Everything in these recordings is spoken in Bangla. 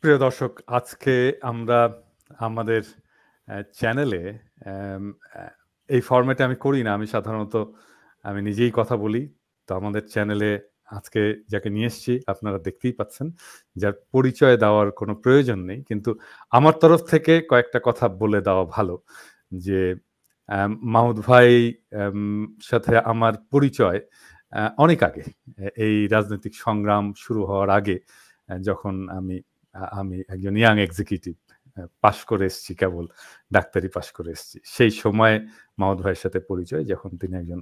প্রিয় দর্শক, আজকে আমরা আমাদের চ্যানেলে এই ফরম্যাটে আমি করি না। আমি সাধারণত আমি নিজেই কথা বলি। তো আমাদের চ্যানেলে আজকে যাকে নিয়ে এসেছি আপনারা দেখতেই পাচ্ছেন, যার পরিচয় দেওয়ার কোনো প্রয়োজন নেই। কিন্তু আমার তরফ থেকে কয়েকটা কথা বলে দেওয়া ভালো যে মাহমুদ ভাই সাথে আমার পরিচয় অনেক আগে। এই রাজনৈতিক সংগ্রাম শুরু হওয়ার আগে যখন আমি একজন ইয়াং এক্সিকিউটিভ পাশ করে এসেছি, কেবল ডাক্তারি পাশ করে এসেছি, সেই সময় মাহমুদ ভাইয়ের সাথে পরিচয়, যখন তিনি একজন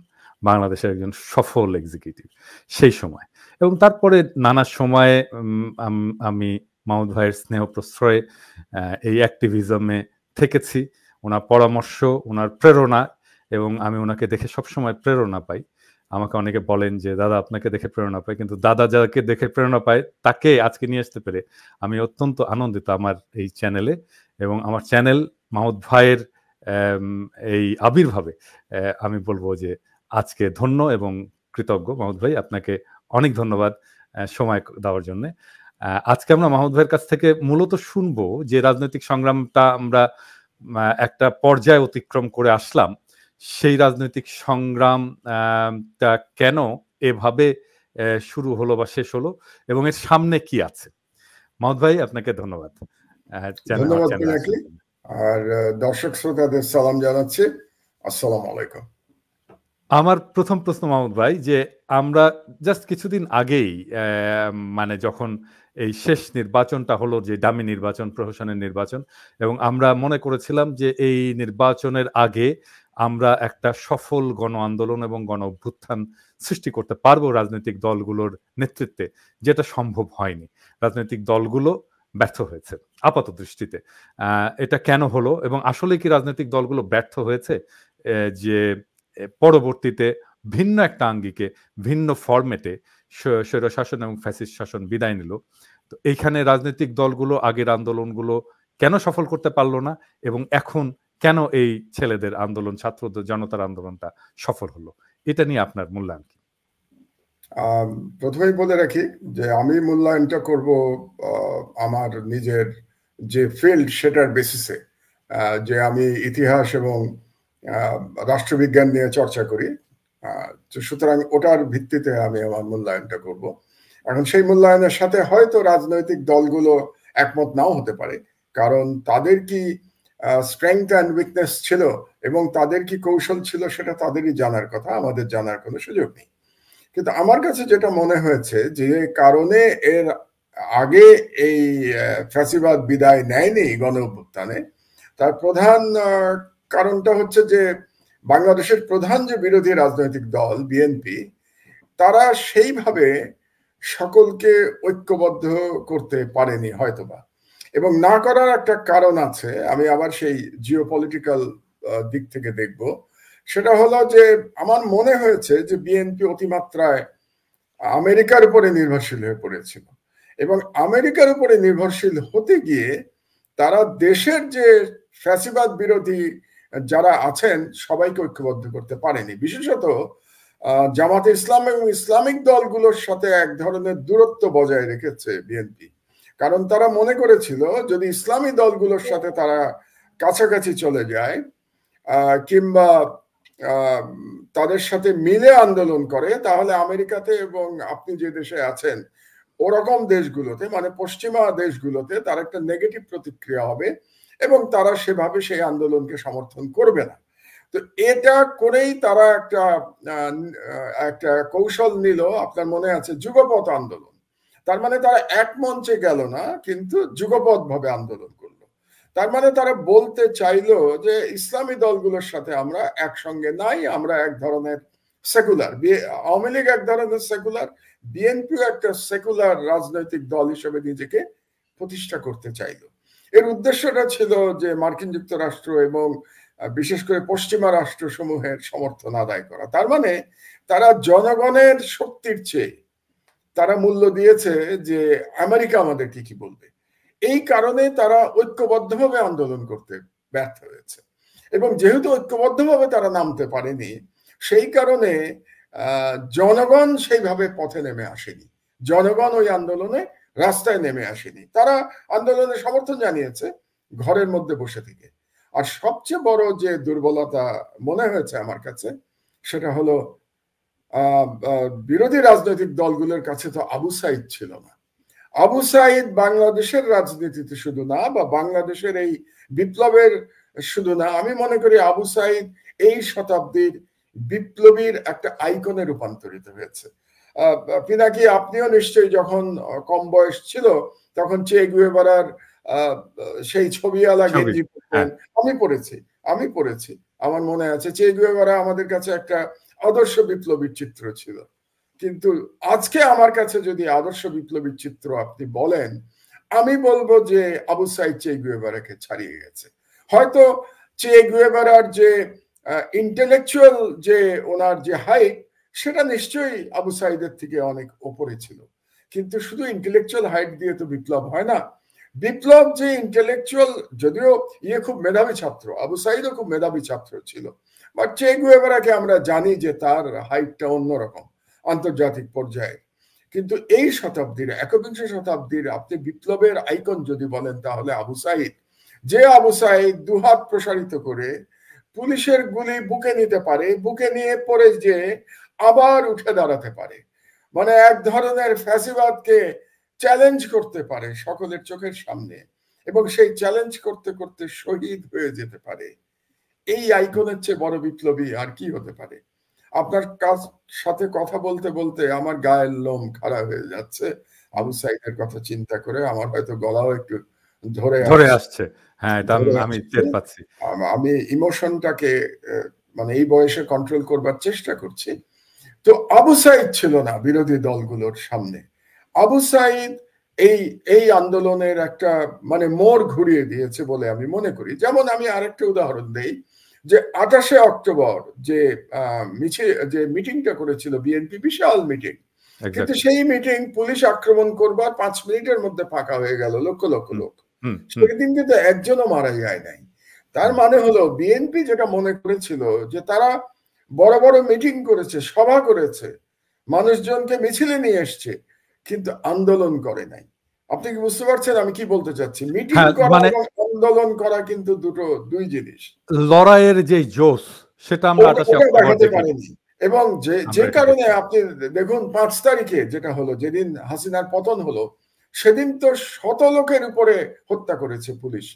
বাংলাদেশের একজন সফল এক্সিকিউটিভ সেই সময়। এবং তারপরে নানা সময়ে আমি মাহমুদ ভাইয়ের স্নেহ প্রশ্রয়ে এই অ্যাক্টিভিজমে থেকেছি, ওনার পরামর্শ, ওনার প্রেরণা, এবং আমি ওনাকে দেখে সবসময় প্রেরণা পাই। আমাকে অনেকে বলেন যে দাদা আপনাকে দেখে প্রেরণা পাই, কিন্তু দাদা যাকে দেখে প্রেরণা পায় তাকে আজকে নিয়ে আসতে পেরে আমি অত্যন্ত আনন্দিত আমার এই চ্যানেলে। এবং আমার চ্যানেল মাহমুদ ভাইয়ের এই আবির্ভাবে আমি বলবো যে আজকে ধন্য এবং কৃতজ্ঞ। মাহমুদ ভাই, আপনাকে অনেক ধন্যবাদ সময় দেওয়ার জন্য। আজকে আমরা মাহমুদ ভাইয়ের কাছ থেকে মূলত শুনবো যে রাজনৈতিক সংগ্রামটা আমরা একটা পর্যায় অতিক্রম করে আসলাম, সেই রাজনৈতিক সংগ্রামটা কেন এভাবে শুরু হলো বা শেষ হলো, এবং এর সামনে কি আছে। মাহমুদ ভাই, আপনাকে ধন্যবাদ। ধন্যবাদ পিনাকি, আর দর্শক শ্রোতাদের সালাম জানাচ্ছি। আসসালামু আলাইকুম। আমার প্রথম প্রশ্ন মাহমুদ ভাই, যে আমরা জাস্ট কিছুদিন আগেই মানে যখন এই শেষ নির্বাচনটা হলো, যে ডামি নির্বাচন, প্রহসনের নির্বাচন, এবং আমরা মনে করেছিলাম যে এই নির্বাচনের আগে আমরা একটা সফল গণ আন্দোলন এবং গণ অভ্যুত্থান সৃষ্টি করতে পারবো রাজনৈতিক দলগুলোর নেতৃত্বে, যেটা সম্ভব হয়নি। রাজনৈতিক দলগুলো ব্যর্থ হয়েছে আপাত দৃষ্টিতে। এটা কেন হলো, এবং আসলে কি রাজনৈতিক দলগুলো ব্যর্থ হয়েছে যে পরবর্তীতে ভিন্ন একটা আঙ্গিকে, ভিন্ন ফরম্যাটে স্বৈরশাসন এবং ফ্যাসিস্ট শাসন বিদায় নিল? তো এইখানে রাজনৈতিক দলগুলো আগের আন্দোলনগুলো কেন সফল করতে পারলো না, এবং এখন কেন এই ছেলেদের আন্দোলন, ছাত্রদের জনতার আন্দোলনটা সফল হলো? এটা নিয়ে আপনার মূল্যায়ন কি? প্রথমেই বলে রাখি যে আমি মূল্যায়নটা করব আমার নিজের যে ফিল্ড সেটার বেসিসে, যে আমি ইতিহাস এবং রাষ্ট্রবিজ্ঞান নিয়ে চর্চা করি। সুতরাং ওটার ভিত্তিতে আমি আমার মূল্যায়নটা করব। এখন সেই মূল্যায়নের সাথে হয়তো রাজনৈতিক দলগুলো একমত নাও হতে পারে, কারণ তাদের কি স্ট্রেংথ অ্যান্ড উইকনেস ছিল এবং তাদের কি কৌশল ছিল সেটা তাদেরই জানার কথা, আমাদের জানার কোনো সুযোগ নেই। কিন্তু আমার কাছে যেটা মনে হয়েছে, যে কারণে এর আগে এই ফ্যাসিবাদ বিদায় নেয়নি গণ অভ্যুত্থানে, তার প্রধান কারণটা হচ্ছে যে বাংলাদেশের প্রধান যে বিরোধী রাজনৈতিক দল বিএনপি, তারা সেইভাবে সকলকে ঐক্যবদ্ধ করতে পারেনি হয়তোবা। এবং না করার একটা কারণ আছে, আমি আবার সেই জিওপলিটিক্যাল দিক থেকে দেখব। সেটা হলো যে আমার মনে হয়েছে যে বিএনপি অতিমাত্রায় আমেরিকার উপরে নির্ভরশীল হয়ে পড়েছিল, এবং আমেরিকার উপরে নির্ভরশীল হতে গিয়ে তারা দেশের যে ফ্যাসিবাদ বিরোধী যারা আছেন সবাইকে ঐক্যবদ্ধ করতে পারেনি। বিশেষত জামাতে ইসলাম এবং ইসলামিক দলগুলোর সাথে এক ধরনের দূরত্ব বজায় রেখেছে বিএনপি, কারণ তারা মনে করেছিল যদি ইসলামী দলগুলোর সাথে তারা কাছাকাছি চলে যায় কিংবা তাদের সাথে মিলে আন্দোলন করে, তাহলে আমেরিকাতে এবং আপনি যে দেশে আছেন ওরকম দেশগুলোতে, মানে পশ্চিমা দেশগুলোতে, তার একটা নেগেটিভ প্রতিক্রিয়া হবে এবং তারা সেভাবে সেই আন্দোলনকে সমর্থন করবে না। তো এটা করেই তারা একটা কৌশল নিল, আপনার মনে আছে, যুগপৎ আন্দোলন। তার মানে তারা এক মঞ্চে গেল না, কিন্তু যুগপৎ ভাবে আন্দোলন করলো। তার মানে তারা বলতে চাইলো যে ইসলামী দলগুলোর সাথে আমরা একসঙ্গে নাই, আমরা এক ধরনের সেকুলার। আওয়ামী লীগ এক ধরনের সেকুলার, বিএনপিও একটা সেকুলার রাজনৈতিক দল হিসেবে নিজেকে প্রতিষ্ঠা করতে চাইলো। এর উদ্দেশ্যটা ছিল যে মার্কিন যুক্তরাষ্ট্র এবং বিশেষ করে পশ্চিমা রাষ্ট্রসমূহের সমর্থন আদায় করা। তার মানে তারা জনগণের শক্তির চেয়ে তারা মূল্য দিয়েছে যে আমেরিকা আমাদের কি বলবে। এই কারণে তারা ঐক্যবদ্ধভাবে আন্দোলন করতে ব্যর্থ হয়েছে, এবং যেহেতু ঐক্যবদ্ধভাবে তারা নামতে পারেনি, সেই কারণে জনগণ সেইভাবে পথে নেমে আসেনি। জনগণ ওই আন্দোলনে রাস্তায় নেমে আসেনি, তারা আন্দোলনের সমর্থন জানিয়েছে ঘরের মধ্যে বসে থেকে। আর সবচেয়ে বড় যে দুর্বলতা মনে হয়েছে আমার কাছে সেটা হলো বিরোধী রাজনৈতিক দলগুলোর কাছে তো আবু সাইদ ছিল না। আবু সাইদ বাংলাদেশের রাজনীতিতে শুধু না, বা বাংলাদেশের এই বিপ্লবের শুধু না, আমি মনে করি আবু সাইদ এই শতাব্দীর বিপ্লবীর একটা আইকনে রূপান্তরিত হয়েছে। পিনাকি, আপনিও নিশ্চয়ই যখন কম বয়স ছিল তখন চে গুয়েভারার সেই ছবিওয়ালা গেঞ্জি পরতেন। আমি পড়েছি, আমার মনে আছে চে গুয়েভারা আমাদের কাছে একটা আদর্শ বিপ্লবীর চিত্র ছিল। কিন্তু আজকে আমার কাছে যদি আদর্শ বিপ্লবীর চিত্র আপনি বলেন, আমি বলবো যে আবু সাইদ চে গুয়েভারাকে ছাড়িয়ে গেছে। হয়তো চে গুয়েভারার যে ইন্টেলেকচুয়াল যে ওনার যে হাইট, সেটা নিশ্চয়ই আবু সাইদের থেকে অনেক ওপরে ছিল, কিন্তু শুধু ইন্টেলেকচুয়াল হাইট দিয়ে তো বিপ্লব হয় না। বিপ্লব যে ইন্টেলেকচুয়াল, যদিও খুব মেধাবী ছাত্র, আবু সাইদও খুব মেধাবী ছাত্র ছিল, বাট চে গুয়েভারাকে আমরা জানি যে তার হাইটটা অন্যরকম আন্তর্জাতিক পর্যায়ে। কিন্তু এই শতাব্দীর, একবিংশ শতাব্দীর আপনি বিপ্লবের আইকন যদি বলেন তাহলে আবু সাইদ। যে আবু সাইদ দুহাত প্রসারিত করে পুলিশের গুলি বুকে নিতে পারে, বুকে নিয়ে পড়ে যে আবার উঠে দাঁড়াতে পারে, মানে এক ধরনের ফ্যাসিবাদকে চ্যালেঞ্জ করতে পারে সকলের চোখের সামনে, এবং সেই চ্যালেঞ্জ করতে করতে শহীদ হয়ে যেতে পারে। এই আইকনের চেয়ে বড় বিপ্লবী আর কি হতে পারে? আপনার সাথে কথা বলতে বলতে আমার গায়ের লোম খাড়া হয়ে যাচ্ছে আবু সাইদের কথা চিন্তা করে। আমার হয়তো গলাও একটু ধরে আসছে। হ্যাঁ, এটা আমি টের পাচ্ছি। আমি ইমোশনটাকে মানে এই বয়সে কন্ট্রোল করবার চেষ্টা করছি। তো আবু সাইদ ছিল না বিরোধী দলগুলোর সামনে। আবু সাইদ এই আন্দোলনের একটা মানে মোড় ঘুরিয়ে দিয়েছে বলে আমি মনে করি। যেমন আমি আরেকটা উদাহরণ দেই, যে 28শে অক্টোবর যে মিটিংটা করেছিল বিএনপি, বিশাল মিটিং, কিন্তু সেই মিটিং পুলিশ আক্রমণ করবার 5 মিনিটের মধ্যে ফাঁকা হয়ে গেল, লক্ষ লক্ষ লোক। সেদিন কিন্তু একজনও মারা যায় নাই। তার মানে হলো বিএনপি যেটা মনে করেছিল যে তারা বড় বড় মিটিং করেছে, সভা করেছে, মানুষজনকে মিছিলে নিয়ে এসছে, কিন্তু আন্দোলন করে নাই। আপনি কি বুঝতে পারছেন আমি কি বলতে চাচ্ছি? মিটিং করা এবং আন্দোলন করা কিন্তু দুই জিনিস। লড়াইয়ের যে জোশ সেটা আমরা দেখাতে পারিনি। এবং যে কারণে আপনি দেখুন 5 তারিখে যেটা হলো, যেদিন হাসিনার পতন হলো, সেদিন তো শত লোকের উপরে হত্যা করেছে পুলিশ,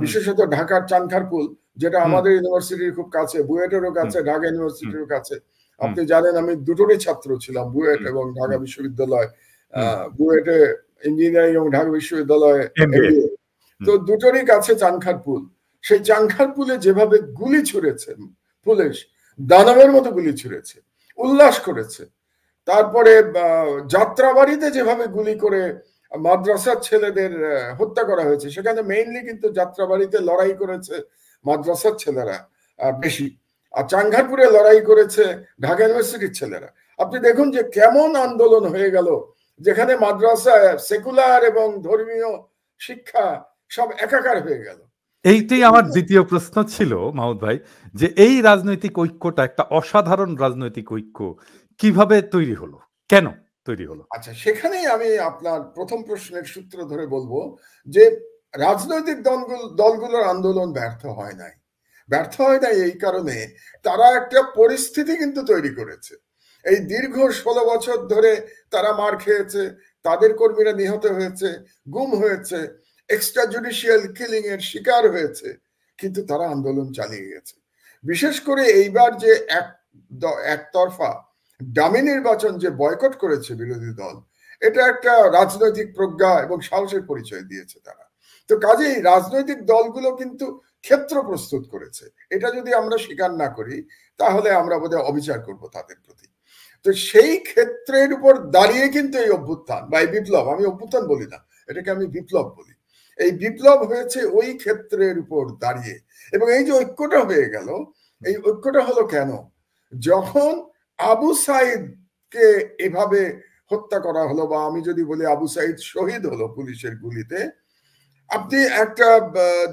বিশেষত ঢাকার চানখারপুল, যেটা আমাদের ইউনিভার্সিটির খুব কাছে, বুয়েটেরও কাছে, ঢাকা ইউনিভার্সিটির কাছে। আপনি জানেন আমি দুটোরই ছাত্র ছিলাম, বুয়েট এবং ঢাকা বিশ্ববিদ্যালয়। বুয়েটে ইঞ্জিনিয়ারিং এবং ঢাকা বিশ্ববিদ্যালয়ে MBA। তো দুটোরই কাছে চানখারপুল। সেই চানখারপুলে যেভাবে গুলি ছুড়েছে পুলিশ, দানবের মতো গুলি ছুড়েছে, উল্লাস করেছে। তারপরে যাত্রাবাড়িতে যেভাবে গুলি করে মাদ্রাসার ছেলেদের হত্যা করা হয়েছে, সেখানে মেইনলি কিন্তু যাত্রাবাড়িতে লড়াই করেছে মাদ্রাসার ছেলেরা বেশি, আর চানখারপুরে লড়াই করেছে ঢাকা ইউনিভার্সিটির ছেলেরা। আপনি দেখুন যে কেমন আন্দোলন হয়ে গেল, যেখানে মাদ্রাসা, সেকুলার এবং ধর্মীয় শিক্ষা সব একাকার হয়ে গেল। এইটাই আমার দ্বিতীয় প্রশ্ন ছিল মাহমুদ ভাই, যে এই রাজনৈতিক ঐক্যটা একটা অসাধারণ রাজনৈতিক ঐক্য কিভাবে তৈরি হলো, কেন তৈরি হলো? আচ্ছা, সেখানেই আমি আপনার প্রথম প্রশ্নের সূত্র ধরে বলবো যে রাজনৈতিক দলগুলোর আন্দোলন ব্যর্থ হয় নাই। এই কারণে তারা একটা পরিস্থিতি কিন্তু তৈরি করেছে। এই দীর্ঘ 16 বছর ধরে তারা মার খেয়েছে, তাদের কর্মীরা নিহত হয়েছে, গুম হয়েছে, এক্সট্রা জুডিশিয়াল কিলিং এর শিকার হয়েছে, কিন্তু তারা আন্দোলন চালিয়ে গেছে। বিশেষ করে এইবার যে একতরফা ডামি নির্বাচন যে বয়কট করেছে বিরোধী দল, এটা একটা রাজনৈতিক প্রজ্ঞা এবং সাহসের পরিচয় দিয়েছে তারা। তো কাজেই রাজনৈতিক দলগুলো কিন্তু ক্ষেত্র প্রস্তুত করেছে। এটা যদি আমরা স্বীকার না করি তাহলে আমরা বোধহয় অবিচার করব তাদের প্রতি। তো সেই ক্ষেত্রের উপর দাঁড়িয়ে কিন্তু এই অভ্যুত্থান বা এই বিপ্লব, আমি অভ্যুত্থান বলি না, এটাকে আমি বিপ্লব বলি, এই বিপ্লব হয়েছে ওই ক্ষেত্রের উপর দাঁড়িয়ে। এবং এই যে ঐক্যটা হয়ে গেল, এই ঐক্যটা হলো কেন? যখন আবু সাইদকে এভাবে হত্যা করা হলো, বা আমি যদি বলি আবু সাইদ শহীদ হলো পুলিশের গুলিতে, আপনি একটা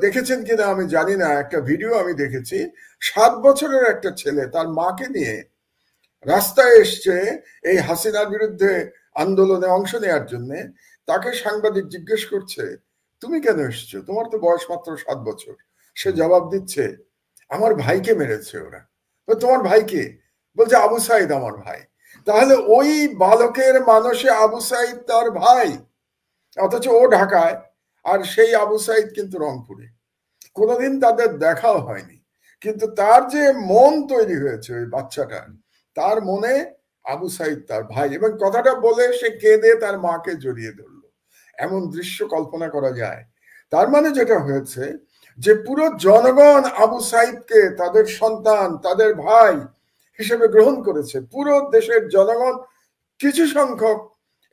দেখেছেন কিনা আমি জানি না, একটা ভিডিও আমি দেখেছি, 7 বছরের একটা ছেলে তার মাকে নিয়ে রাস্তায় এসছে এই হাসিনার বিরুদ্ধে আন্দোলনে অংশ নেওয়ার জন্য, তাকে সাংবাদিক জিজ্ঞেস করছে, তুমি কেন এসছো, তোমার তো বয়স মাত্র 7 বছর। সে জবাব দিচ্ছে, আমার ভাইকে মেরেছে ওরা। তোমার ভাইকে? বলছে আবু সাইদ আমার ভাই। তাহলে ওই বালকের মানুষে আবু সাইদ তার ভাই, অথচ ও ঢাকায় আর সেই আবু সাইদ কিন্তু রংপুরে। কোনোদিন তাদের দেখাও হয়নি, কিন্তু তার যে মন তৈরি হয়েছে ওই বাচ্চাটার, তার মনে আবু সাইদ তার ভাই। এবং কথাটা বলে সে কেঁদে তার মাকে জড়িয়ে ধরলো। এমন দৃশ্য কল্পনা করা যায়। তার মানে যেটা হয়েছে যে পুরো জনগণ আবু সাইদকে তাদের সন্তান, তাদের ভাই হিসেবে গ্রহণ করেছে। পুরো দেশের জনগণ, কিছু সংখ্যক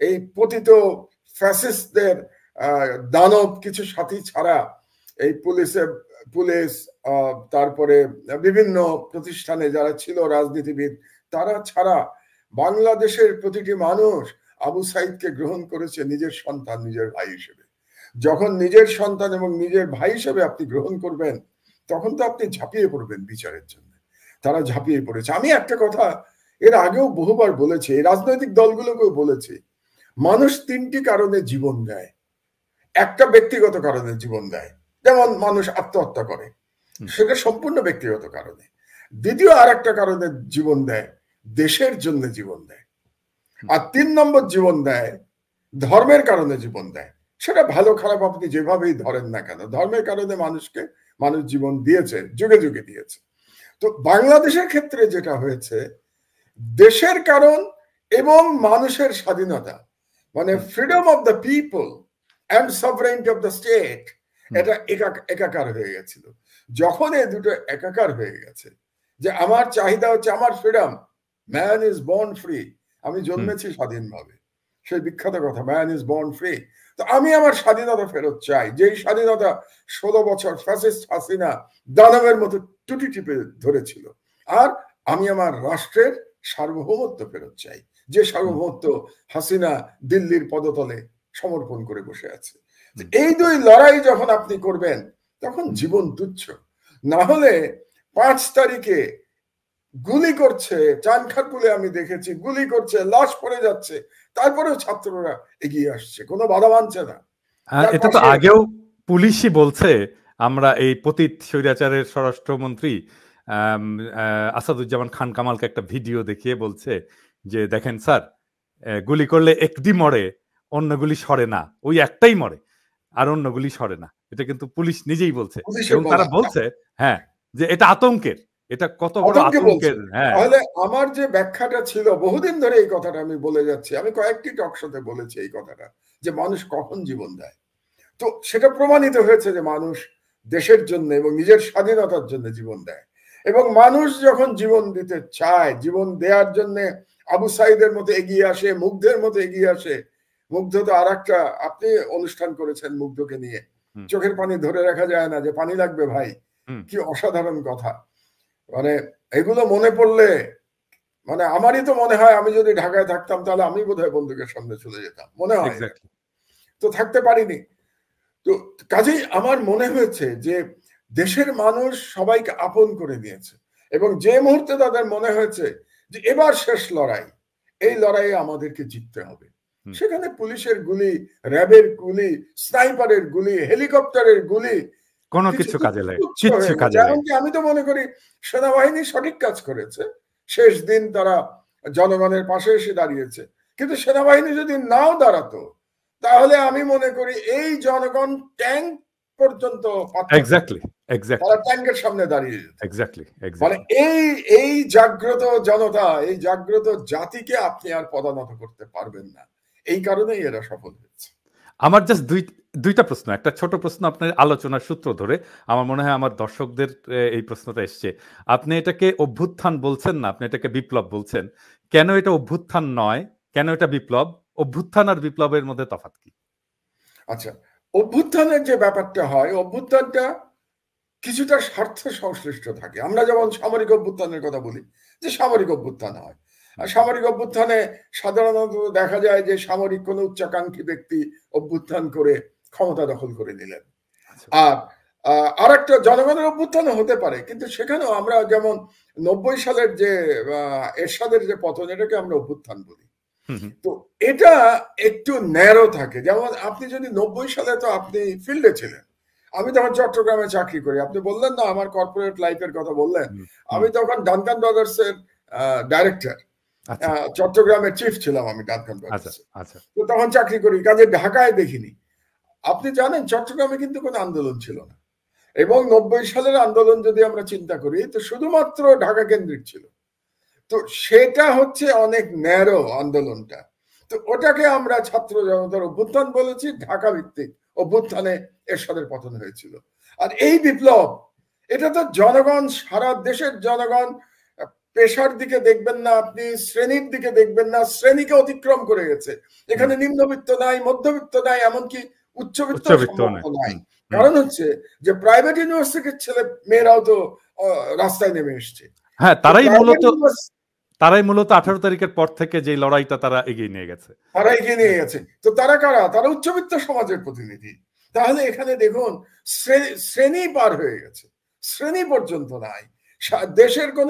এই পতিত ফ্যাসিস্টদের দানব কিছু সাথী ছাড়া, এই পুলিশ তারপরে বিভিন্ন প্রতিষ্ঠানে যারা ছিল রাজনীতিবিদ, তারা ছাড়া বাংলাদেশের প্রতিটি মানুষ আবু সাইদকে গ্রহণ করেছে নিজের সন্তান, নিজের ভাই হিসেবে। যখন নিজের সন্তান এবং নিজের ভাই হিসেবে আপনি গ্রহণ করবেন, তখন তো আপনি ঝাঁপিয়ে পড়বেন বিচারের জন্য। তারা ঝাঁপিয়ে পড়েছে। আমি একটা কথা এর আগেও বহুবার বলেছি, রাজনৈতিক দলগুলোকেও বলেছি, মানুষ 3টি কারণে জীবন দেয়। একটা ব্যক্তিগত কারণে জীবন দেয়, যেমন মানুষ আত্মহত্যা করে, সেটা সম্পূর্ণ ব্যক্তিগত কারণে। দ্বিতীয় আর একটা কারণে জীবন দেয়, দেশের জন্য জীবন দেয়। আর 3 নম্বর জীবন দেয় ধর্মের কারণে জীবন দেয়। সেটা ভালো খারাপ আপনি যেভাবেই ধরেন না কেন, ধর্মের কারণে মানুষ জীবন দিয়েছে, যুগে যুগে দিয়েছে। তো বাংলাদেশের ক্ষেত্রে যেটা হয়েছে, দেশের কারণ এবং মানুষের স্বাধীনতা, মানে freedom of the people and সভরেনিটি of the state, এটা একাকার হয়ে গেছিল। যখন এই দুটো একাকার হয়ে গেছে, যে আমার চাহিদা হচ্ছে আমার freedom, man is born free, আমি জন্মেছি স্বাধীনভাবে, সেই বিখ্যাত কথা, ম্যান ইজ বর্ন ফ্রি। তো আমি আমার স্বাধীনতা ফেরত চাই, যেই স্বাধীনতা 16 বছর ফ্যাসিস্ট হাসিনা দানবের মতো টুটি টিপে ধরেছিল। আর আমি আমার রাষ্ট্রের সার্বভৌমত্ব ফেরত চাই, যে সার্বভৌমত্ব হাসিনা দিল্লির পদতলে সমর্পণ করে বসে আছে। এই দুই লড়াই যখন আপনি করবেন, তখন জীবন তুচ্ছ। না হলে 5 তারিখে গুলি করছে, চানখারপুলে আমি দেখেছি, গুলি করছে, লাশ পড়ে যাচ্ছে, তারপরেও ছাত্ররা এগিয়ে আসছে, কোনো বাধা মানছে না। এটা তো আগেও পুলিশই বলছে, আমরা এই পতিত স্বৈরাচারের স্বরাষ্ট্রমন্ত্রী আসাদুজ্জামান খান কামালকে একটা ভিডিও দেখিয়ে বলছে যে দেখেন স্যার, গুলি করলে একটি মরে, অন্য গুলি সরে না, ওই একটাই মরে, আর অন্য গুলি সরে না। এটা কিন্তু পুলিশ নিজেই বলছে, এবং তারা বলছে হ্যাঁ যে এটা আতঙ্কের, এটা কত বড় আতঙ্কের। হ্যাঁ, তাহলে আমার যে ব্যাখ্যাটা ছিল, বহুদিন ধরে এই কথাটা আমি বলে যাচ্ছি, আমি কয়েকটি টক শোতে বলেছি এই কথাটা, যে মানুষ কখন জীবন দেয়। তো সেটা প্রমাণিত হয়েছে যে মানুষ দেশের জন্য এবং নিজের স্বাধীনতার জন্য জীবন দেয়। এবং মানুষ যখন জীবন দিতে চায়, জীবন দেওয়ার জন্য আবু সাইদের মতো এগিয়ে আসে, মুগ্ধের মতো এগিয়ে আসে। মুগ্ধ তো আর একটা, আপনি অনুষ্ঠান করেছেন মুগ্ধকে নিয়ে, চোখের পানি ধরে রাখা যায় না, যে পানি লাগবে ভাই, কি অসাধারণ কথা। মানে এগুলো মনে পড়লে, মানে আমারই তো মনে হয় আমি যদি ঢাকায় থাকতাম তাহলে আমি বোধহয় বন্দুকের সামনে চলে যেতাম, মনে হয়। তো থাকতে পারিনি। তো কাজেই আমার মনে হয়েছে যে দেশের মানুষ সবাইকে আপন করে নিয়েছে, এবং যে মুহূর্তে তাদের মনে হয়েছে যে এবার শেষ লড়াই, এই লড়াইয়ে আমাদেরকে জিততে হবে, সেখানে পুলিশের গুলি, র্যাবের গুলি, স্নাইপারের গুলি, হেলিকপ্টারের গুলি কোনো কিছু কাজে লাগে, কিচ্ছু কাজে লাগে। এমনকি আমি তো মনে করি সেনাবাহিনী সঠিক কাজ করেছে, শেষ দিন তারা জনগণের পাশে এসে দাঁড়িয়েছে। কিন্তু সেনাবাহিনী যদি নাও দাঁড়াতো, তাহলে আমি মনে করি এই জনগণ ট্যাঙ্ক পর্যন্ত তারা ট্যাঙ্কের সামনে দাঁড়িয়ে যেত। মানে এই জাগ্রত জনতা, এই জাগ্রত জাতিকে আপনি আর পদানত করতে পারবেন না, এই কারণেই এরা সফল হয়েছে। আমার জাস্ট দুইটা প্রশ্ন, একটা ছোট প্রশ্ন আপনার আলোচনার সূত্র ধরে। আমার মনে হয় আমার দর্শকদের এই প্রশ্নটা এসছে। আপনি এটাকে অভ্যুত্থান বলছেন না, আপনি এটাকে বিপ্লব বলছেন। কেন এটা অভ্যুত্থান নয়, কেন এটা বিপ্লব? অভ্যুত্থান আর বিপ্লবের মধ্যে তফাৎ কি? আচ্ছা, অভ্যুত্থানের যে ব্যাপারটা হয়, অভ্যুত্থানটা কিছুটা স্বার্থ সংশ্লিষ্ট থাকে। আমরা যেমন সামরিক অভ্যুত্থানের কথা বলি, যে সামরিক অভ্যুত্থান হয়, আর সামরিক অভ্যুত্থানে সাধারণত দেখা যায় যে সামরিক কোনো উচ্চাকাঙ্ক্ষী ব্যক্তি অভ্যুত্থান করে ক্ষমতা দখল করে নিলেন। আর একটা জনগণের অভ্যুত্থানও হতে পারে, কিন্তু সেখানেও আমরা যেমন 90 সালের যে এরশাদের যে পতন, এটাকে আমরা অভ্যুত্থান বলি। তো এটা একটু ন্যারো থাকে। যেমন আপনি যদি 90 সালে, তো আপনি ফিল্ডে ছিলেন, আমি তখন চট্টগ্রামে চাকরি করি। আপনি বললেন না আমার কর্পোরেট লাইফের কথা বললেন, আমি তখন ডানকান ব্রাদার্স এর ডাইরেক্টর, চট্টগ্রামের চিফ ছিলাম আমি ডানকান ব্রাদার্স। তো তখন চাকরি করি, কাজে ঢাকায় দেখিনি। আপনি জানেন চট্টগ্রামে কিন্তু কোনো আন্দোলন ছিল না, এবং 90 সালের আন্দোলন যদি আমরা চিন্তা করি তো শুধুমাত্র ঢাকা কেন্দ্রিক ছিল। তো সেটা হচ্ছে অনেক ন্যারো আন্দোলনটা। তো ওটাকে আমরা ছাত্র জনতার অভ্যুত্থান বলেছি, ঢাকা ভিত্তিক অভ্যুত্থানে এরশাদের পতন হয়েছিল। আর এই বিপ্লব, এটা তো জনগণ, সারা দেশের জনগণ, পেশার দিকে দেখবেন না আপনি, শ্রেণীর দিকে দেখবেন না, শ্রেণীকে অতিক্রম করে গেছে। এখানে নিম্নবিত্ত নাই, মধ্যবিত্ত নাই, এমনকি উচ্চবিত্ত নাই। কারণ হচ্ছে যে প্রাইভেট ইউনিভার্সিটির ছেলে মেয়েরাও তো রাস্তায় নেমে এসছে। হ্যাঁ, তারাই মূলত 18 তারিখের পর থেকে যে লড়াইটা তারা এগিয়ে নিয়ে গেছে। তো তারা কারা? তারা উচ্চবিত্ত সমাজের প্রতিনিধি। তাহলে এখানে দেখুন শ্রেণী পার হয়ে গেছে, শ্রেণী পর্যন্ত নাই, দেশের কোন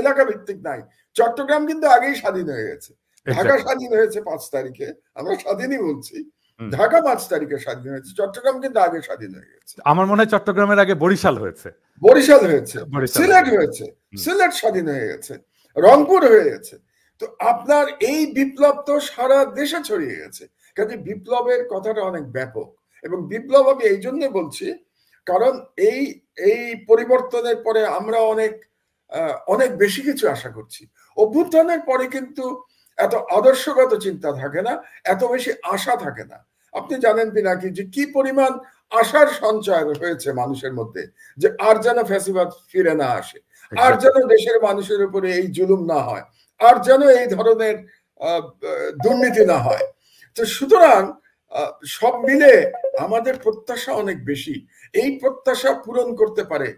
এলাকা ভিত্তিক নাই। চট্টগ্রাম কিন্তু আগেই স্বাধীন হয়ে গেছে। ঢাকা স্বাধীন হয়েছে 5 তারিখে, আমরা স্বাধীনই বলছি। ঢাকা 5 তারিখে স্বাধীন হয়েছে, চট্টগ্রাম কিন্তু আগে স্বাধীন হয়ে গেছে। আমার মনে হয় চট্টগ্রামের আগে বরিশাল হয়েছে, সিলেট হয়েছে, সিলেট স্বাধীন হয়ে গেছে, রংপুর হয়ে গেছে। তো আপনার এই বিপ্লব তো সারা দেশে ছড়িয়ে গেছে। কাজে বিপ্লবের কথাটা অনেক ব্যাপক, এবং বিপ্লব আমি এই জন্য বলছি কারণ এই পরিবর্তনের পরে আমরা অনেক বেশি কিছু আশা করছি। অভ্যুত্থানের পরে কিন্তু এত আদর্শগত চিন্তা থাকে না, এত বেশি আশা থাকে না। আপনি জানেন পিনাকি যে কি পরিমাণ আশার সঞ্চয় হয়েছে মানুষের মধ্যে, যে আর যেন ফ্যাসিবাদ ফিরে না আসে, আর যেন দেশের মানুষের উপরে এই জুলুম না হয়, আর যেন এই ধরনের দুর্নীতি না হয়। তো সুতরাং সব মিলে আমাদের প্রত্যাশা অনেক বেশি। এই প্রত্যাশা পূরণ করতে পারে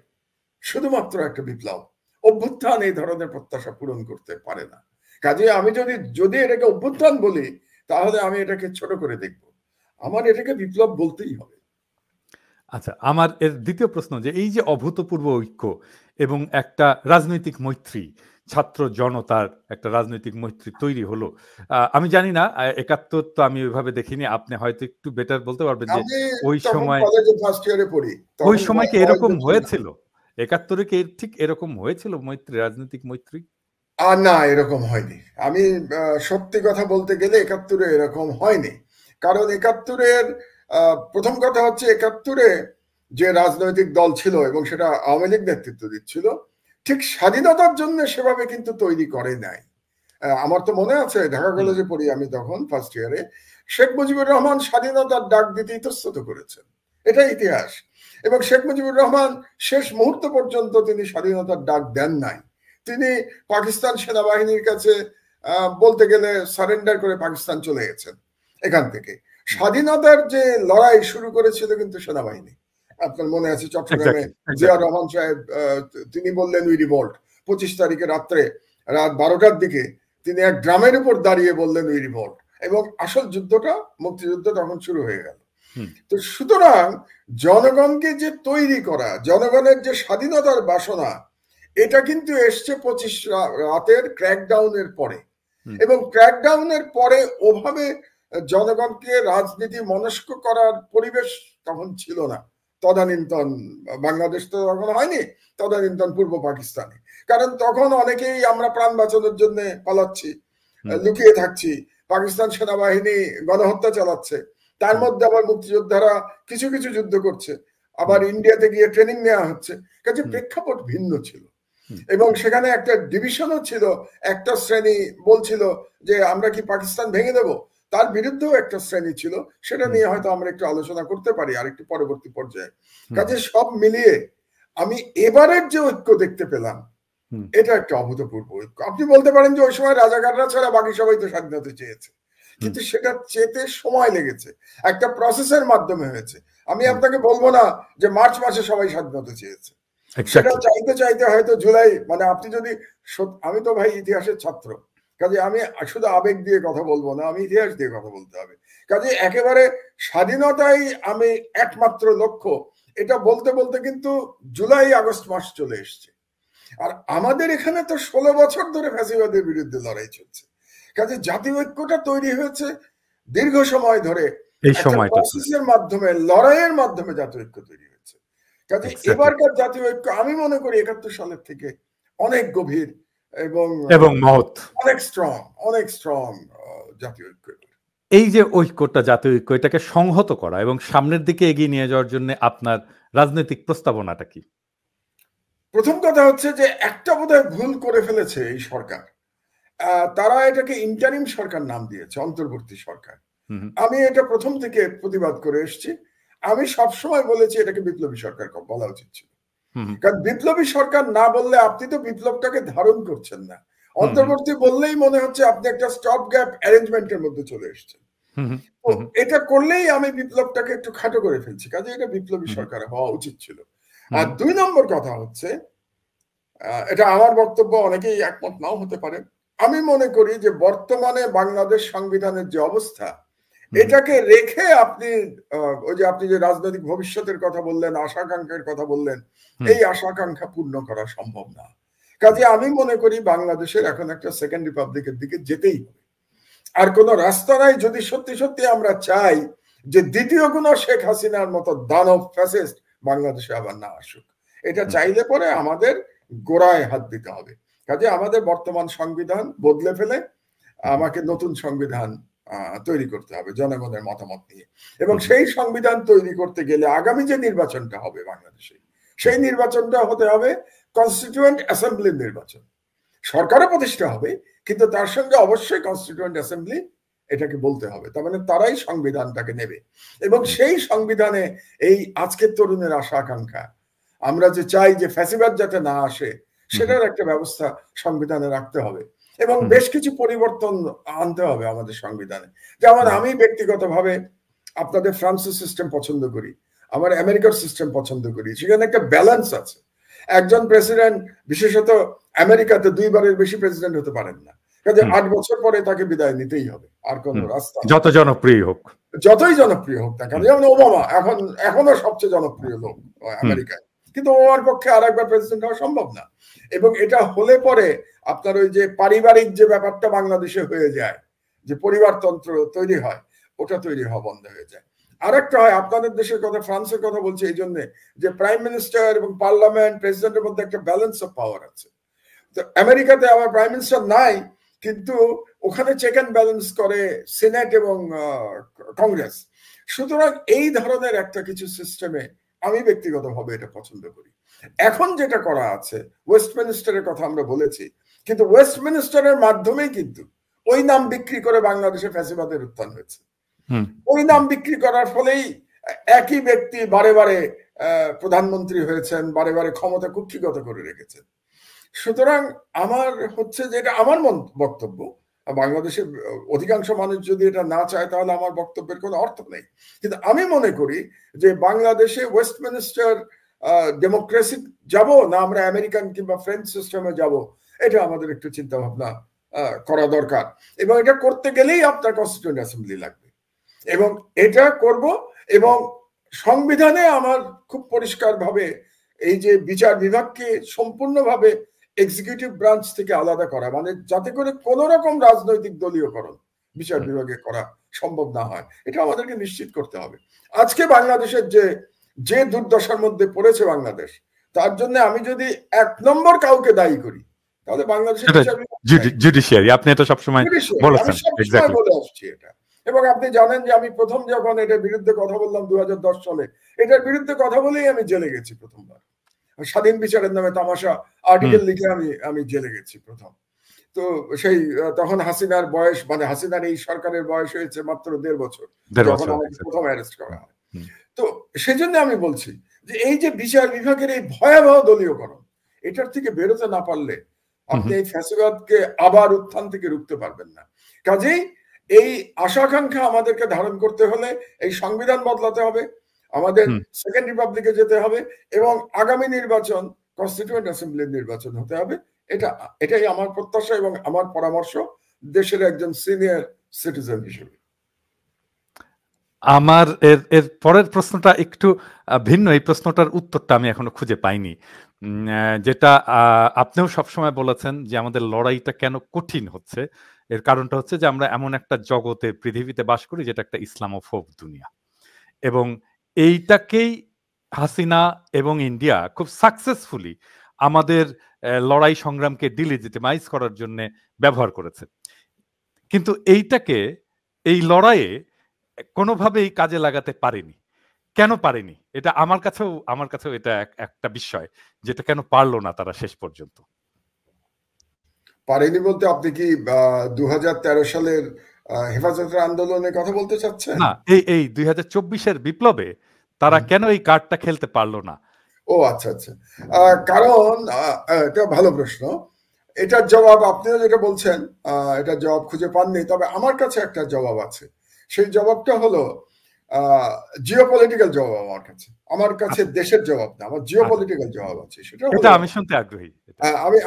শুধুমাত্র একটা বিপ্লব। অভ্যুত্থান এই ধরনের প্রত্যাশা পূরণ করতে পারে না। কাজে আমি যদি এটাকে অভ্যুত্থান বলি, তাহলে আমি এটাকে ছোট করে দেখব, আমার এটাকে বিপ্লব বলতেই হবে। আচ্ছা, আমার এর দ্বিতীয় প্রশ্ন, যে এই যে অভূতপূর্ব ঐক্য এবং একটা রাজনৈতিক মৈত্রী, ছাত্র জনতার একটা রাজনৈতিক মৈত্রী তৈরি হলো, আমি জানি না 71 তো আমি ওইভাবে দেখিনি, আপনি হয়তো একটু বেটার বলতে পারবেন যে ওই সময় ফার্স্ট ইয়ারে পড়ি, ওই সময় কি এরকম হয়েছিল? 71-এ কি ঠিক এরকম হয়েছিল মৈত্রী, রাজনৈতিক মৈত্রী? না, এরকম হয়নি। আমি সত্যি কথা বলতে গেলে 71-এ এরকম হয়নি। কারণ 71-এর প্রথম কথা হচ্ছে 71-এ যে রাজনৈতিক দল ছিল এবং সেটা আওয়ামী লীগ নেতৃত্ব দিচ্ছিল, ঠিক স্বাধীনতার জন্য সেভাবে কিন্তু তৈরি করে নাই। আমার তো মনে আছে ঢাকা কলেজে পড়ি আমি তখন ফার্স্ট ইয়ারে, শেখ মুজিবুর রহমান স্বাধীনতার ডাক দিতে ইতস্তত করেছেন, এটা ইতিহাস। এবং শেখ মুজিবুর রহমান শেষ মুহূর্ত পর্যন্ত তিনি স্বাধীনতার ডাক দেন নাই। তিনি পাকিস্তান সেনাবাহিনীর কাছে বলতে গেলে সারেন্ডার করে পাকিস্তান চলে গেছেন। এখান থেকে স্বাধীনতার যে লড়াই শুরু করেছিল কিন্তু সেনাবাহিনী। আপনার মনে আছে চট্টগ্রামে জিয়াউর রহমান সাহেব তিনি বললেন উই রিভল্ট। 25 তারিখে রাত্রে রাত 12টার দিকে তিনি এক ড্রামের উপর দাঁড়িয়ে বললেন উই রিভল্ট, এবং আসল যুদ্ধটা, মুক্তিযুদ্ধ তখন শুরু হয়ে গেল। তো সুতরাং জনগণকে যে তৈরি করা, জনগণের যে স্বাধীনতার বাসনা, এটা কিন্তু এসছে 25 রাতের ক্র্যাকডাউনের পরে। এবং ক্র্যাকডাউনের পরে ওভাবে জনগণকে রাজনীতি মনস্ক করার পরিবেশ তখন ছিল না। তদানীন্তন বাংলাদেশ তো তখন হয়নি, তদানীন্তন পূর্ব পাকিস্তানে। কারণ তখন অনেকেই আমরা প্রাণ বাঁচানোর জন্য পালাচ্ছি, লুকিয়ে থাকছি, পাকিস্তান সেনাবাহিনী গণহত্যা চালাচ্ছে, তার মধ্যে আবার মুক্তিযোদ্ধারা কিছু কিছু যুদ্ধ করছে, আবার ইন্ডিয়াতে গিয়ে ট্রেনিং নেওয়া হচ্ছে। কাজে প্রেক্ষাপট ভিন্ন ছিল, এবং সেখানে একটা ডিভিশনও ছিল। একটা শ্রেণী বলছিল যে আমরা কি পাকিস্তান ভেঙে দেব, তার বিরুদ্ধেও একটা শ্রেণী ছিল, সেটা নিয়ে হয়তো আমরা একটু আলোচনা করতে পারি আরেকটু পরবর্তী পর্যায়ে। কাজে সব মিলিয়ে আমি এবারের যে ঐক্য দেখতে পেলাম, এটা একটা অভূতপূর্ব ঐক্য। আপনি বলতে পারেন যে ওই সময় রাজাকাররা ছাড়া বাকি সবাই তো স্বাধীনতা চেয়েছে, কিন্তু সেটা চেতে সময় লেগেছে, একটা প্রসেসের মাধ্যমে হয়েছে। আমি আপনাকে বলবো না যে মার্চ মাসে সবাই স্বাধীনতা চেয়েছে, সেটা চাইতে চাইতে হয়তো জুলাই, মানে আপনি যদি, আমি তো ভাই ইতিহাসের ছাত্র, কাজে আমি শুধু আবেগ দিয়ে কথা বলবো না, আমি ইতিহাস দিয়ে কথা বলতে হবে। কাজে একেবারে স্বাধীনতাই আমি একমাত্র লক্ষ্য, এটা বলতে বলতে কিন্তু জুলাই আগস্ট মাস চলে এসছে। আর আমাদের এখানে তো 16 বছর ধরে ফ্যাসিবাদের বিরুদ্ধে লড়াই চলছে। কাজে জাতীয় ঐক্যটা তৈরি হয়েছে দীর্ঘ সময় ধরে, এই একটা সময়টা প্রসেসের মাধ্যমে, লড়াইয়ের মাধ্যমে জাতীয় ঐক্য তৈরি হয়েছে। কাজে এবারকার জাতীয় ঐক্য আমি মনে করি 71 সালের থেকে অনেক গভীর এবং মহৎ, অনেক স্ট্রং জাতীয় ঐক্য। এই যে ঐক্যটা, জাতীয় ঐক্য, এটাকে সংহত করা এবং সামনের দিকে এগিয়ে নিয়ে যাওয়ার জন্য আপনার রাজনৈতিক প্রস্তাবনাটা কি? প্রথম কথা হচ্ছে যে একটা বোধহয় ভুল করে ফেলেছে এই সরকার, তারা এটাকে ইন্টারিম সরকার নাম দিয়েছে, অন্তর্বর্তী সরকার। আমি এটা প্রথম থেকে প্রতিবাদ করে এসেছি। আমি সবসময় বলেছি এটাকে বিপ্লবী সরকার বলা উচিত ছিল, কারণ বিপ্লবী সরকার না বললে আপনি তো বিপ্লবটাকে ধারণ করছেন না। অন্তর্বর্তী বললেই মনে হচ্ছে আপনি একটা স্টপ গ্যাপ অ্যারেঞ্জমেন্টের মধ্যে চলে এসেছেন। এটা করলেই আমি বিপ্লবটাকে একটু খাটো করে ফেলছি, কাজে এটা বিপ্লবী সরকার হওয়া উচিত ছিল। আর 2 নম্বর কথা হচ্ছে, এটা আমার বক্তব্য, অনেকেই একমত নাও হতে পারে, আমি মনে করি যে বর্তমানে বাংলাদেশ সংবিধানের যে অবস্থা, এটাকে রেখে আপনি ওই যে আপনি যে রাজনৈতিক ভবিষ্যতের কথা বললেন, আশাকাঙ্ক্ষার কথা বললেন, এই আশাকাঙ্ক্ষা পূর্ণ করা সম্ভব না। কাজে আমি মনে করি বাংলাদেশের এখন একটা সেকেন্ড রিপাবলিকের দিকে যেতেই হবে। আর কোন রাস্তা নাই যদি সত্যি সত্যি আমরা চাই যে দ্বিতীয় কোন শেখ হাসিনার মতো দানব ফ্যাসিস্ট বাংলাদেশে আবার না আসুক। এটা চাইলে পরে আমাদের গোড়ায় হাত দিতে হবে। কাজে আমাদের বর্তমান সংবিধান বদলে ফেলে আমাকে নতুন সংবিধান তৈরি করতে হবে জনগণের মতামত নিয়ে, এবং সেই সংবিধান তৈরি করতে গেলে আগামী যে নির্বাচনটা হবে বাংলাদেশে, সেই নির্বাচনটা হতে হবে কনস্টিটিউয়েন্ট অ্যাসেম্বলির নির্বাচন। সরকারও প্রতিষ্ঠা হবে, কিন্তু তার সঙ্গে অবশ্যই কনস্টিটিউয়েন্ট অ্যাসেম্বলি এটাকে বলতে হবে, তার মানে তারাই সংবিধানটাকে নেবে। এবং সেই সংবিধানে এই আজকের তরুণের আশা আকাঙ্ক্ষা, আমরা যে চাই যে ফ্যাসিবাদ যাতে না আসে, সেটার একটা ব্যবস্থা সংবিধানে রাখতে হবে এবং বেশ কিছু পরিবর্তন আনতে হবে আমাদের সংবিধানে। যেমন আমি ব্যক্তিগতভাবে আপনাদের ফ্রান্সের সিস্টেম পছন্দ করি, আমার আমেরিকার সিস্টেম পছন্দ করি, সেখানে একটা ব্যালেন্স আছে। একজন প্রেসিডেন্ট, বিশেষত আমেরিকাতে 2 বারের বেশি প্রেসিডেন্ট হতে পারেন না, কাজে 8 বছর পরে তাকে বিদায় নিতেই হবে, আর কোন রাস্তা, যত জনপ্রিয় হোক, যতই জনপ্রিয় হোক না কেন। যেমন ওবামা এখনো সবচেয়ে জনপ্রিয় লোক আমেরিকায়, কিন্তু ওর পক্ষে আর একবার প্রেসিডেন্ট হওয়া সম্ভব না। এবং এটা হলে পরে আপনার ওই যে পারিবারিক যে ব্যাপারটা বাংলাদেশে হয়ে যায়, যে পরিবারতন্ত্র তৈরি হয়, ওটা তৈরি হওয়া বন্ধ হয়ে যায়। আরেকটা হয়, আপনাদের দেশের কথা, ফ্রান্সের কথা বলছি এই জন্য যে প্রাইম মিনিস্টার এবং পার্লামেন্ট, প্রেসিডেন্টের মধ্যে একটা ব্যালেন্স অফ পাওয়ার আছে। তো আমেরিকাতে আমার প্রাইম মিনিস্টার নাই, কিন্তু ওখানে চেক অ্যান্ড ব্যালেন্স করে সিনেট এবং কংগ্রেস। সুতরাং এই ধরনের একটা কিছু সিস্টেমে আমি ব্যক্তিগতভাবে এটা পছন্দ করি। এখন যেটা করা আছে, ওয়েস্টমিনিস্টারের কথা আমরা বলেছি, কিন্তু ওয়েস্টমিনিস্টারের মাধ্যমেই কিন্তু ওই নাম বিক্রি করে বাংলাদেশে ফ্যাসিবাদের উত্থান হয়েছে। ওই নাম বিক্রি করার ফলেই একই ব্যক্তি বারে বারে প্রধানমন্ত্রী হয়েছেন, বারে বারে ক্ষমতা কুক্ষিগত করে রেখেছেন। সুতরাং আমার হচ্ছে যে এটা আমার বক্তব্য, বাংলাদেশের অধিকাংশ মানুষ যদি এটা না চায় তাহলে আমার বক্তব্যের কোনো অর্থ নেই। কিন্তু আমি মনে করি যে বাংলাদেশে ওয়েস্টমিনিস্টার ডেমোক্রেসি যাব না আমরা আমেরিকান কিংবা ফ্রেঞ্চ সিস্টেমে যাব, এটা আমাদের একটু চিন্তা ভাবনা করা দরকার। এবং এটা করতে গেলেই আপনার কনস্টিটিউয়েন্ট অ্যাসেম্বলি লাগবে, এবং এটা করব। এবং সংবিধানে আমার খুব পরিষ্কারভাবে এই যে বিচার বিভাগকে সম্পূর্ণভাবে এক্সিকিউটিভ ব্রাঞ্চ থেকে আলাদা করা, মানে যাতে করে কোন রকম রাজনৈতিক দলীয়করণ বিচার বিভাগে করা সম্ভব না হয়, এটা আমাদেরকে নিশ্চিত করতে হবে। আজকে বাংলাদেশের যে দুর্দশার মধ্যে পড়েছে বাংলাদেশ, তার জন্য আমি যদি 1 নম্বর কাউকে দায়ী করি, তাহলে বাংলাদেশের জুডিশিয়ারি। আপনি এটা সবসময় বলেছেন, এক্স্যাক্টলি বলে আসছি এটা। এবং আপনি জানেন যে আমি প্রথম যখন এটার বিরুদ্ধে কথা বললাম 2010 সালে, এটার বিরুদ্ধে কথা বলেই আমি জেলে গেছি প্রথমবার। স্বাধীন বিচারের নামে তামাশা আর্টিকেল লিখে আমি জেলে গেছি প্রথম। তো সেই তখন হাসিনার বয়স, মানে হাসিনার এই সরকারের বয়স হয়েছে মাত্র 1.5 বছর যখন আমাকে প্রথম অ্যারেস্ট করা হয়। তো সেজন্য আমি বলছি যে এই যে বিচার বিভাগের এই ভয়াবহ দলীয়করণ, এটার থেকে বেরোতে না পারলে আপনি এই ফ্যাসিবাদকে আবার উত্থান থেকে রুখতে পারবেন না। কাজেই এই আশাকাঙ্ক্ষা আমাদেরকে ধারণ করতে হলে এই সংবিধান বদলাতে হবে, আমাদের সেকেন্ড রিপাবলিকে যেতে হবে, এবং আগামী নির্বাচন কনস্টিটিউয়েন্ট অ্যাসেম্বলির নির্বাচন হতে হবে। এটাই আমার প্রত্যাশা এবং আমার পরামর্শ দেশের একজন সিনিয়র সিটিজেন হিসেবে। আমার এর পরের প্রশ্নটা একটু ভিন্ন। এই প্রশ্নটার উত্তরটা আমি এখনো খুঁজে পাইনি, যেটা আপনিও সবসময় বলেছেন যে আমাদের লড়াইটা কেন কঠিন হচ্ছে, এর কারণটা হচ্ছে যে আমরা এমন একটা জগতে পৃথিবীতে বাস করি যেটা একটা ইসলামোফোব দুনিয়া, এবং এইটাকেই হাসিনা এবং ইন্ডিয়া খুব সাকসেসফুলি আমাদের লড়াই সংগ্রামকে ডিলিজিটিমাইজ করার জন্য ব্যবহার করেছে। কিন্তু এইটাকে এই লড়াইয়ে কোনোভাবেই কাজে লাগাতে পারেনি। কেন পারেনি? এটা আমার কাছেও এটা একটা বিষয়, যেটা কেন পারলো না তারা শেষ পর্যন্ত। পারেনি বলতে আপনি কি 2013 সালের হেফাজতের আন্দোলনের কথা বলতে চাচ্ছেন? না, এই 2024-এর বিপ্লবে তারা কেন এই কার্ডটা খেলতে পারলো না? ও আচ্ছা আচ্ছা, কারণ এটা ভালো প্রশ্ন। এটার জবাব আপনিও যেটা বলছেন, এটার জবাব খুঁজে পাননি, তবে আমার কাছে একটা জবাব আছে। সেই জবাবটা হলো জিওপলিটিক্যাল জবাব। আমার কাছে দেশের জবাব না, আমার জিওপলিটিক্যাল জবাব আছে। সেটা হলো, আমি শুনতে আগ্রহী।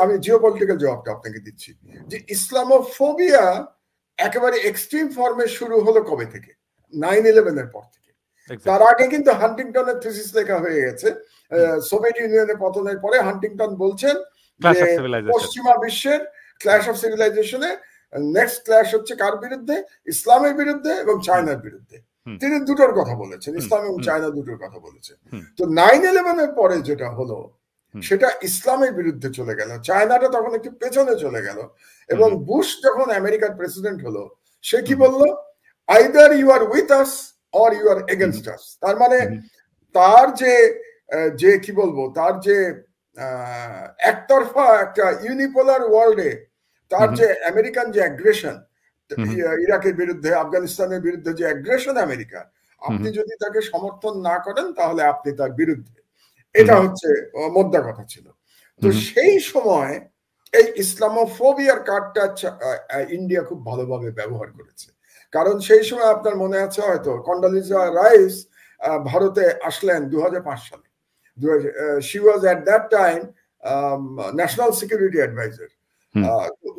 আমি জিওপলিটিক্যাল জবাবটা আপনাকে দিচ্ছি, যে ইসলামোফোবিয়া একেবারে এক্সট্রিম ফর্মে শুরু হলো কবে থেকে? 9/11 এর পর থেকে। তার আগে কিন্তু হান্টিংটনের থিসিস লেখা হয়ে গেছে। সোভিয়েত ইউনিয়নের পতনের পরে হান্টিংটন বলছেন যে পশ্চিমা বিশ্বের ক্ল্যাশ অফ সিভিলাইজেশনে নেক্সট ক্ল্যাশ হচ্ছে কার বিরুদ্ধে? ইসলামের বিরুদ্ধে এবং চায়নার বিরুদ্ধে। তিনি দুটোর কথা বলেছেন, ইসলাম এবং চায়না দুটোর কথা বলেছেন। তো 9/11 এর পরে যেটা হলো সেটা ইসলামের বিরুদ্ধে চলে গেল, চায়নাটা তখন একটু পেছনে চলে গেল, এবং বুশ যখন আমেরিকার প্রেসিডেন্ট হলো সে কি বললো? Either you are with us or you are against us. তার মানে তার যে কি বলবো, তার যে একতরফা একটা ইউনিপোলার ওয়ার্ল্ডে তার যে আমেরিকান যে অ্যাগ্রেশন, ইরাকের বিরুদ্ধে, আফগানিস্তানের বিরুদ্ধে যে অ্যাগ্রেশন আমেরিকা, আপনি যদি তাকে সমর্থন না করেন তাহলে আপনি তার বিরুদ্ধে। এটা হচ্ছে মোদ্দা কথা ছিল। তো সেই সময় এই ইসলামোফোবিয়ার কার্ডটা ইন্ডিয়া খুব ভালোভাবে ব্যবহার করেছে। কারণ সেই সময় আপনার মনে আছে হয়তো, কন্ডোলিজা রাইস ভারতে আসলেন 2005 সালে। She was at that time national security adviser.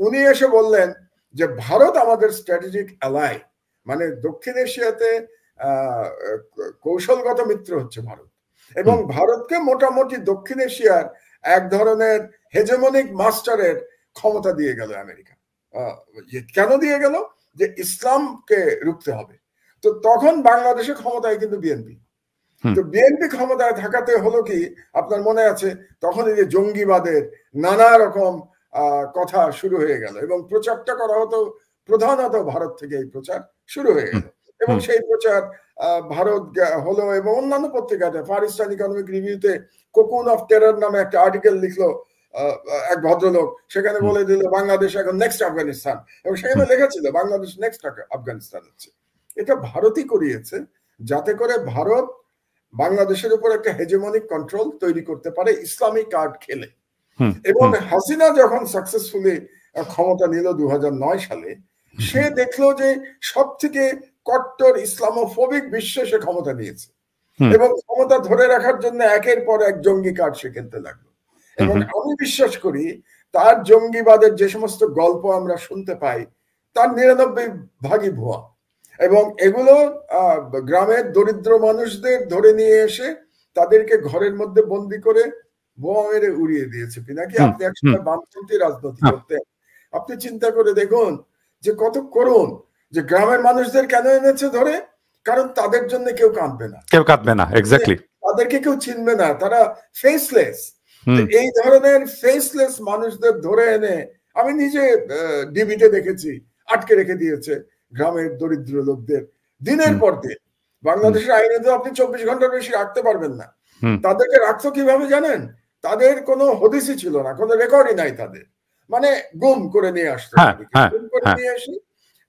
উনি এসে বললেন যে ভারত আমাদের স্ট্র্যাটেজিক অ্যালাই, মানে দক্ষিণ এশিয়াতে কৌশলগত মিত্র হচ্ছে ভারত, এবং ভারতকে মোটামুটি দক্ষিণ এশিয়ার এক ধরনের হেজেমনিক মাস্টারের ক্ষমতা দিয়ে গেল আমেরিকা। কেন দিয়ে গেল? যে ইসলামকে রুখতে হবে। তো তখন বাংলাদেশে ক্ষমতায় কিন্তু বিএনপি। তো বিএনপি ক্ষমতায় থাকাতে হলো কি, আপনার মনে আছে, তখন এই যে জঙ্গিবাদের নানা রকম কথা শুরু হয়ে গেল, এবং প্রচারটা করা হতো প্রধানত ভারত থেকে। এই প্রচার শুরু হয়ে গেল, এবং সেই প্রচার ভারত হলো, এবং অন্যান্য পত্রিকাতে, ফার ইস্টার্ন ইকোনমিক রিভিউতে কোকুন অফ টেরর নামে একটা আর্টিকেল লিখলো এক ভদ্রলোক, সেখানে বলে দিল বাংলাদেশ এখন নেক্সট আফগানিস্তান, এবং সেখানে লেখা ছিল বাংলাদেশ নেক্সট আফগানিস্তান হচ্ছে। এটা ভারতই করিয়েছে, যাতে করে ভারত বাংলাদেশের উপর একটা হেজেমনিক কন্ট্রোল তৈরি করতে পারে ইসলামিক কার্ড খেলে। এবং হাসিনা যখন সাকসেসফুলি ক্ষমতা নিল 2009 সালে, সে দেখলো যে সব থেকে কট্টর ইসলামোফোবিক বিশ্বে সে ক্ষমতা নিয়েছে, এবং ক্ষমতা ধরে রাখার জন্য একের পর এক জঙ্গি কার্ড সে খেলতে লাগলো। এবং আমি বিশ্বাস করি তার জঙ্গিবাদের যে সমস্ত গল্প আমরা শুনতে পাই তার 99% ভুয়া, এবং এগুলো গ্রামের দরিদ্র মানুষদের ধরে নিয়ে এসে তাদেরকে ঘরের মধ্যে বন্দি করে বোমা মেরে উড়িয়ে দিয়েছে। পিনাকি, আপনি একসময় বামপন্থী রাজনীতি করতেন, আপনি চিন্তা করে দেখুন যে কত করুণ, যে গ্রামের মানুষদের কেন এনেছে ধরে? কারণ তাদের জন্য কেউ কাঁদবে না, এক্স্যাক্টলি, তাদেরকে কেউ চিনবে না, তারা ফেসলেস। এই ধরনের ফেসলেস মানুষদের ধরে এনে, আমি নিজে ডিবিতে দেখেছি, আটকে রেখে দিয়েছে গ্রামের দরিদ্র লোকদের দিনের পর দিন। বাংলাদেশের আইনে তো আপনি 24 ঘন্টার বেশি রাখতে পারবেন না। তাদেরকে রাখতো কিভাবে জানেন? তাদের কোনো হদিসই ছিল না, কোনো রেকর্ডই নাই তাদের, মানে গুম করে নিয়ে আসতো, গুম করে নিয়ে এসে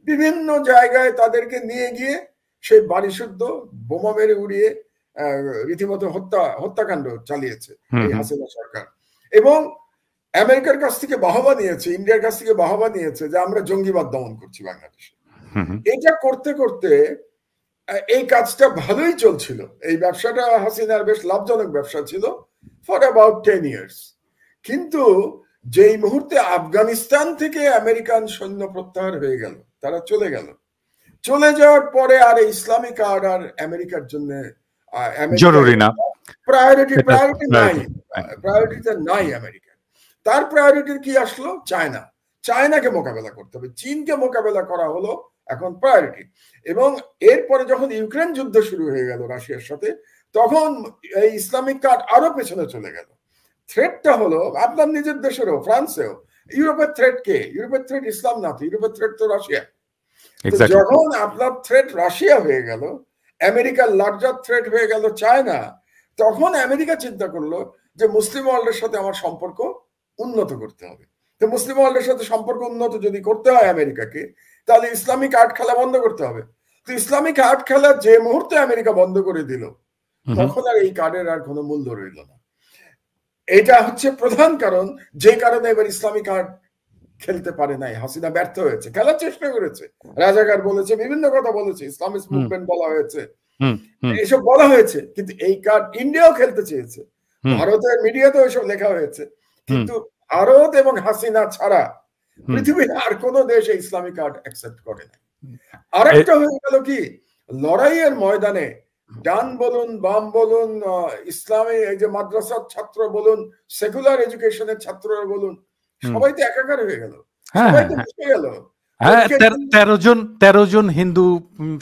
বিভিন্ন জায়গায় তাদেরকে নিয়ে গিয়ে সেই বাড়ি শুদ্ধ বোমা মেরে উড়িয়ে রীতিমতো হত্যাকাণ্ড চালিয়েছে এই হাসিনা সরকার। এবং আমেরিকার কাছ থেকে বাহবা নিয়েছে, ইন্ডিয়ার কাছ থেকে বাহবা নিয়েছে যে আমরা জঙ্গিবাদ দমন করছি বাংলাদেশে। এটা করতে করতে এই কাজটা ভালোই চলছিল, এই ব্যবসাটা হাসিনার বেশ লাভজনক ব্যবসা ছিল ফর অ্যাবাউট 10 years। কিন্তু যেই মুহূর্তে আফগানিস্তান থেকে আমেরিকান সৈন্য প্রত্যাহার হয়ে গেল, তারা চলে যাওয়ার পরে আর ইসলামিক কার্ড আর আমেরিকার জন্য জরুরি না, প্রায়োরিটিতে নাই আমেরিকা। তার প্রায়োরিটি কি আসলো? চায়না। চায়নাকে মোকাবেলা করতে হবে, চীনকে মোকাবেলা করা হলো এখন প্রায়োরিটি। এবং এরপরে যখন ইউক্রেন যুদ্ধ শুরু হয়ে গেল রাশিয়ার সাথে, তখন এই ইসলামিক কার্ড আরো পেছনে চলে গেল। থ্রেটটা হলো আপনার নিজের দেশেরও, ফ্রান্সেও। ইউরোপের থ্রেট কে? ইউরোপের থ্রেট ইসলাম না তো, ইউরোপের থ্রেট তো রাশিয়া। তো যখন আপনার থ্রেট রাশিয়া হয়ে গেল, আমেরিকার লার্জার থ্রেট হয়ে গেল চায়না, তখন আমেরিকা চিন্তা করলো যে মুসলিম ওয়ার্ল্ডের সাথে আমার সম্পর্ক উন্নত করতে হবে। তো মুসলিম ওয়ার্ল্ডের সাথে সম্পর্ক উন্নত যদি করতে হয় আমেরিকাকে, তাহলে ইসলামিক আর্ট খেলা বন্ধ করতে হবে। তো ইসলামিক আর্ট খেলা যে মুহূর্তে আমেরিকা বন্ধ করে দিল, তখন আর এই কার্ডের আর কোনো মূল্য রইল না। এটা হচ্ছে প্রধান কারণ, যে কারণে এবার ইসলামিক আর্ট খেলতে পারে নাই। হাসিনা ব্যর্থ হয়েছে, খেলার চেষ্টা করেছে, রাজাকার বলেছে, বিভিন্ন কথা বলেছে, ইসলামিস্ট মুভমেন্ট বলা হয়েছে, এসব বলা হয়েছে, কিন্তু এই কার্ড ইন্ডিয়াও খেলতে চেয়েছে, ভারতের মিডিয়াতেও এসব লেখা হয়েছে, কিন্তু ভারত এবং হাসিনা ছাড়া পৃথিবীর আর কোন দেশ এই ইসলামিক আর্ট অ্যাকসেপ্ট করে না। আরেকটা হয়ে গেল কি, লড়াইয়ের ময়দানে ডান বলুন, বাম বলুন, ইসলামী এই যে মাদ্রাসার ছাত্র বলুন, সেকুলার এডুকেশনের ছাত্ররা বলুন, সবাই তো একাকার হয়ে গেল, সবাই তো মিশে গেল। 13 জন হিন্দু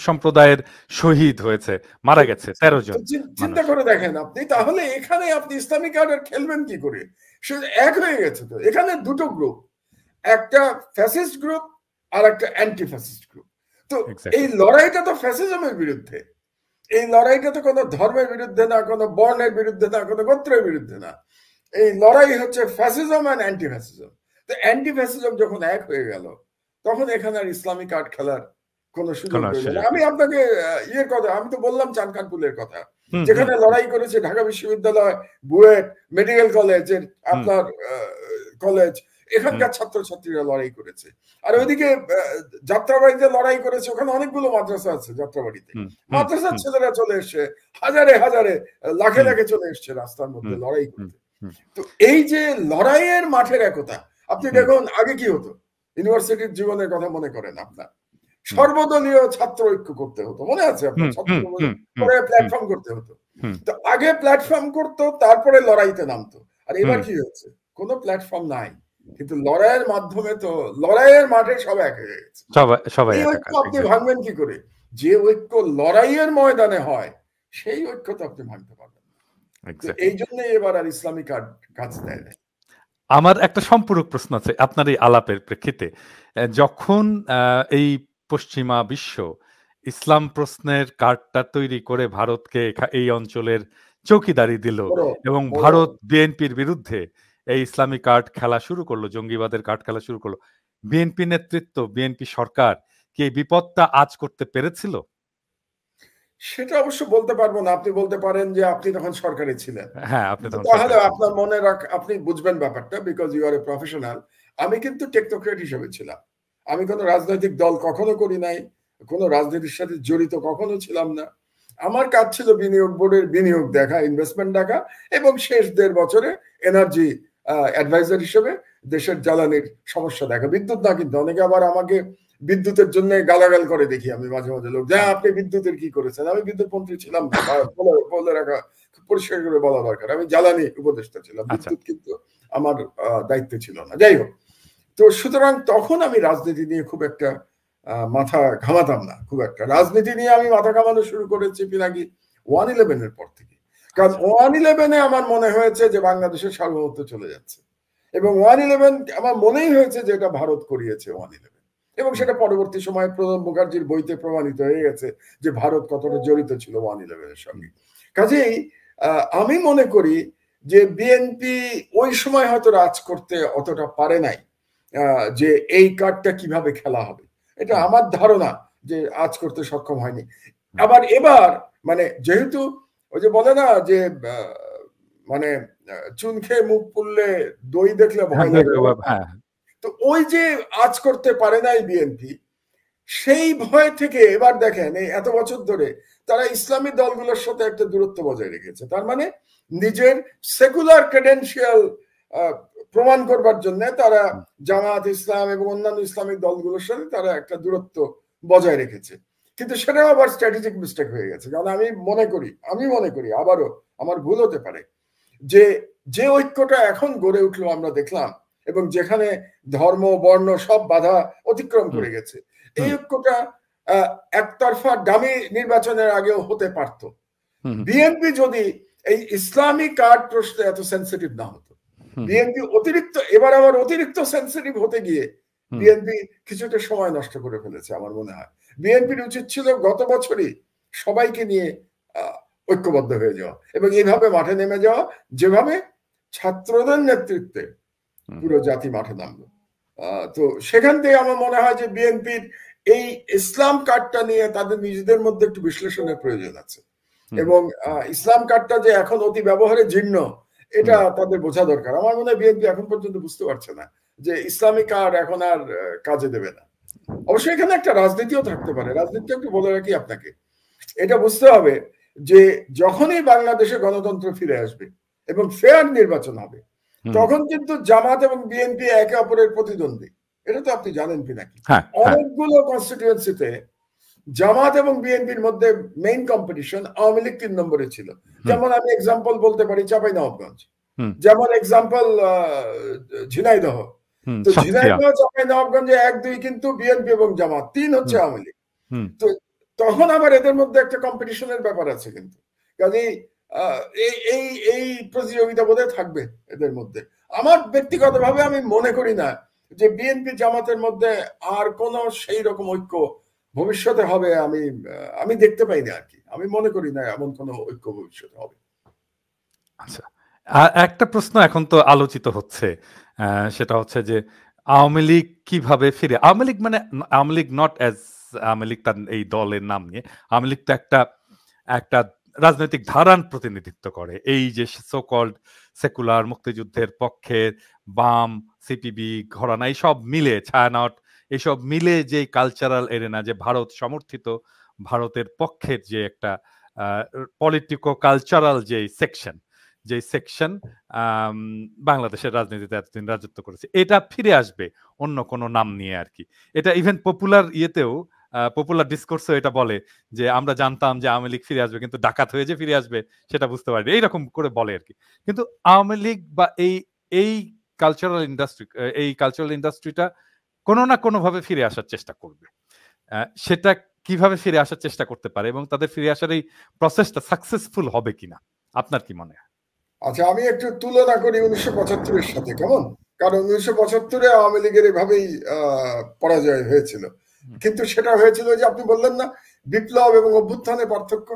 সম্প্রদায়ের শহীদ হয়েছে, মারা গেছে 13 জন। চিন্তা করে দেখেন আপনি, তাহলে এখানে আপনি ইসলামিক আর্ট খেলবেন কি করে? এক হয়ে গেছে তো। এখানে দুটো গ্রুপ, একটা ফ্যাসিস্ট গ্রুপ আর একটা অ্যান্টি ফ্যাসিস্ট গ্রুপ। তো এই লড়াইটা তো ফ্যাসিজমের বিরুদ্ধে, এই লড়াইটা তো কোনো ধর্মের বিরুদ্ধে না, কোনো বর্ণের বিরুদ্ধে না, কোনো গোত্রের বিরুদ্ধে না। এই লড়াই হচ্ছে ফ্যাসিজম আর অ্যান্টি ফ্যাসিজম। তো অ্যান্টি ফ্যাসিজম যখন এক হয়ে গেল, তখন এখানে আর ইসলামিক আর্ট খেলার কোন সুযোগ রইল না। আমি আপনাকে ইয়ের কথা, আমি তো বললাম চানখানপুলের কথা, যেখানে লড়াই করেছে ঢাকা বিশ্ববিদ্যালয়, বুয়েট, মেডিকেল কলেজের আপনার কলেজ, এখানকার ছাত্রছাত্রীরা লড়াই করেছে। আর ওইদিকে যাত্রাবাড়িতে লড়াই করেছে, ওখানে অনেকগুলো মাদ্রাসা আছে যাত্রাবাড়িতে, মাদ্রাসার ছেলেরা চলে এসছে, হাজারে হাজারে লাখে লাখে চলে এসছে রাস্তার মধ্যে লড়াই করতে। তো এই যে লড়াইয়ের মাঠের একতা, আপনি দেখুন আগে কি হতো, ইউনিভার্সিটির জীবনের কথা মনে করেন আপনার, সর্বদলীয় ছাত্র ঐক্য করতে হতো, মনে আছে আপনার? পরে প্ল্যাটফর্ম করতে হতো। তো আগে প্ল্যাটফর্ম করতো, তারপরে লড়াইতে নামতো। আর এবার কি হচ্ছে, কোনো প্ল্যাটফর্ম নাই, কিন্তু লড়াইয়ের মাধ্যমে তো লড়াইয়ের মাঠে সব এক হয়ে গেছে। এই ঐক্য আপনি ভাঙবেন কি করে? যে ঐক্য লড়াইয়ের ময়দানে হয়, সেই ঐক্য তো আপনি ভাঙতে পারবেন না। এই জন্যই এবার আর ইসলামিক আর্ট কাজ দেয় না। আমার একটা সম্পূরক প্রশ্ন আছে আপনার এই আলাপের প্রেক্ষিতে। যখন এই পশ্চিমা বিশ্ব ইসলাম প্রশ্নের কার্ডটা তৈরি করে ভারতকে এই অঞ্চলের চৌকিদারি দিল এবং ভারত বিএনপির বিরুদ্ধে এই ইসলামিক কার্ড খেলা শুরু করলো, জঙ্গিবাদের কার্ড খেলা শুরু করলো, বিএনপি নেতৃত্ব, বিএনপি সরকার কি এই বিপদটা আজ করতে পেরেছিল? সেটা অবশ্য বলতে পারবো না। আপনি বলতে পারেন যে আপনি তখন সরকারে ছিলেন, হ্যাঁ, আপনি তাহলে আপনার মনে আপনি বুঝবেন ব্যাপারটা, because you are a professional. আমি কিন্তু টেকনোক্রেট হিসেবে ছিলাম, আমি কোনো রাজনৈতিক দল কখনো করি নাই, কোনো রাজনীতির সাথে জড়িত কখনো ছিলাম না। আমার কাজ ছিল বিনিয়োগ বোর্ডের বিনিয়োগ দেখা, ইনভেস্টমেন্ট দেখা, এবং শেষ 1.5 বছরে এনার্জি অ্যাডভাইজার হিসেবে দেশের জ্বালানির সমস্যা দেখা। বিদ্যুৎ না, কিন্তু অনেকে আবার আমাকে বিদ্যুতের জন্য গালাগাল করে দেখি আমি মাঝে মাঝে, লোক যা আপনি বিদ্যুতের কি করেছেন। আমি বিদ্যুৎ মন্ত্রী ছিলাম না, বলে রাখা পরিষ্কার করে বলা দরকার, আমি জ্বালানি উপদেষ্টা ছিলাম, বিদ্যুৎ কিন্তু আমার দায়িত্ব ছিল না। যাই হোক, তো সুতরাং তখন আমি রাজনীতি নিয়ে খুব একটা মাথা ঘামাতাম না, খুব একটা। রাজনীতি নিয়ে আমি মাথা ঘামানো শুরু করেছি পিনাকি 1/11 এর পর থেকে। কারণ 1/11 আমার মনে হয়েছে যে বাংলাদেশের সার্বভৌমত্ব চলে যাচ্ছে, এবং 1/11 আমার মনেই হয়েছে যে এটা ভারত করিয়েছে 1/11, এবং সেটা পরবর্তী সময়ে প্রণব মুখার্জির বইতে প্রমাণিত হয়ে গেছে যে ভারত কতটা জড়িত ছিল 1/11 এর সঙ্গে। কাজেই আমি মনে করি যে বিএনপি ওই সময় হয়তো রাজ করতে অতটা পারে নাই, যে এই কার্ডটা কিভাবে খেলা হবে, এটা আমার ধারণা যে আজ করতে সক্ষম হয়নি। আবার এবার মানে যেহেতু ওই যে বলে না যে মানে চুন খেয়ে মুখ পুড়লে দই দেখলে ভয় লাগে, তো ওই যে আজ করতে পারে নাই বিএনপি, সেই ভয় থেকে এবার দেখেন এই এত বছর ধরে তারা ইসলামী দলগুলোর সাথে একটা দূরত্ব বজায় রেখেছে। তার মানে নিজের সেকুলার ক্রেডেনশিয়াল প্রমাণ করবার জন্য তারা জামাত ইসলাম এবং অন্যান্য ইসলামিক দলগুলোর সাথে তারা একটা দূরত্ব বজায় রেখেছে। কিন্তু সেটাও আবার স্ট্র্যাটেজিক মিস্টেক হয়ে গেছে। কারণ আমি মনে করি আবারও আমার ভুল হতে পারে, যে ঐক্যটা এখন গড়ে উঠলো আমরা দেখলাম এবং যেখানে ধর্ম বর্ণ সব বাধা অতিক্রম করে গেছে। এই ঐক্যটা একতরফা ডামি নির্বাচনের আগেও হতে পারত। বিএনপি যদি এই ইসলামী কার্ড প্রশ্নে এত সেন্সিটিভ না হতো, বিএনপি অতিরিক্ত এবার আবার অতিরিক্ত সেন্সিটিভ হতে গিয়ে বিএনপি কিছুটা সময় নষ্ট করে ফেলেছে আমার মনে হয়। বিএনপির উচিত ছিল গত বছরই সবাইকে নিয়ে ঐক্যবদ্ধ হয়ে যাওয়া এবং এইভাবে মাঠে নেমে যাওয়া, যেভাবে ছাত্রদের নেতৃত্বে পুরো জাতি মাঠে নামলো। তো সেখান থেকে আমার মনে হয় যে বিএনপির এই ইসলাম কার্ডটা নিয়ে তাদের নিজেদের মধ্যে একটু বিশ্লেষণের প্রয়োজন আছে এবং ইসলাম কার্ডটা যে এখন অতি ব্যবহারে জীর্ণ এটা তাদের বোঝা দরকার। আমার মনে হয় বিএনপি এখন পর্যন্ত বুঝতে পারছে না যে ইসলামিক কার্ড এখন আর কাজে দেবে না। অবশ্যই এখানে একটা রাজনীতিও থাকতে পারে। রাজনীতি একটু বলে রাখি আপনাকে, এটা বুঝতে হবে যে যখনই বাংলাদেশে গণতন্ত্র ফিরে আসবে এবং ফেয়ার নির্বাচন হবে, তখন কিন্তু জামাত এবং বিএনপি একে অপরের প্রতিদ্বন্দ্বী। এটা তো আপনি জানেন কি নাকি? অনেকগুলো কনস্টিটিউয়েন্সিতে জামাত এবং বিএনপির মধ্যে মেইন কম্পিটিশন আওয়ামী লীগ 3 নম্বরে ছিল। যেমন আমি এক্সাম্পল বলতে পারি চাঁপাইনবাবগঞ্জ, যেমন এক্সাম্পল ঝিনাইদহ। তো ঝিনাইদহ চাঁপাইনবাবগঞ্জে 1-2 কিন্তু বিএনপি এবং জামাত, 3 হচ্ছে আওয়ামী লীগ। তো তখন আবার এদের মধ্যে একটা কম্পিটিশনের ব্যাপার আছে কিন্তু, কাজেই এই এই প্রতিযোগিতা বোধহয় থাকবে এদের মধ্যে। আমার ব্যক্তিগতভাবে আমি মনে করি না যে বিএনপি জামাতের মধ্যে আর কোন সেই রকম ঐক্য ভবিষ্যতে হবে। আমি দেখতে পাই না আর কি, আমি মনে করি না এমন কোন ঐক্য ভবিষ্যতে হবে। আচ্ছা, একটা প্রশ্ন এখন তো আলোচিত হচ্ছে, সেটা হচ্ছে যে আওয়ামী লীগ কিভাবে ফিরে, আওয়ামী লীগ মানে আওয়ামী লীগ নট অ্যাজ আওয়ামী লীগ তার এই দলের নাম নিয়ে, আওয়ামী লীগ তো একটা রাজনৈতিক ধারার প্রতিনিধিত্ব করে। এই যে সো কল্ড সেকুলার মুক্তিযুদ্ধের পক্ষের বাম সিপিবি ঘরানা এইসব মিলে, ছায়ানট এইসব মিলে যে কালচারাল এরেনা, যে ভারত সমর্থিত ভারতের পক্ষের যে একটা পলিটিকো কালচারাল যে সেকশন বাংলাদেশের রাজনীতিতে এতদিন রাজত্ব করেছে, এটা ফিরে আসবে অন্য কোনো নাম নিয়ে আর কি। এটা ইভেন পপুলার পপুলার ডিসকোর্সে এটা বলে যে আমরা জানতাম যে আওয়ামী লীগ ফিরে আসবে, কিন্তু ডাকাত হয়ে যে ফিরে আসবে সেটা বুঝতে পারিনি, এইরকম করে বলে আর কি। কিন্তু আওয়ামী লীগ বা এই কালচারাল ইন্ডাস্ট্রিটা কোনো না কোনো ভাবে ফিরে আসার চেষ্টা করবে। সেটা কিভাবে ফিরে আসার চেষ্টা করতে পারে এবং তাদের ফিরে আসার এই প্রসেসটা সাকসেসফুল হবে কিনা, আপনার কি মনে হয়? আচ্ছা, আমি একটু তুলনা করি 1975-এর সাথে, কেমন? কারণ 1975-এ আওয়ামী লীগের এভাবেই পরাজয় হয়েছিল, কিন্তু সেটা হয়েছিল যে আপনি বললেন না বিপ্লব এবং অভ্যুত্থানের পার্থক্য।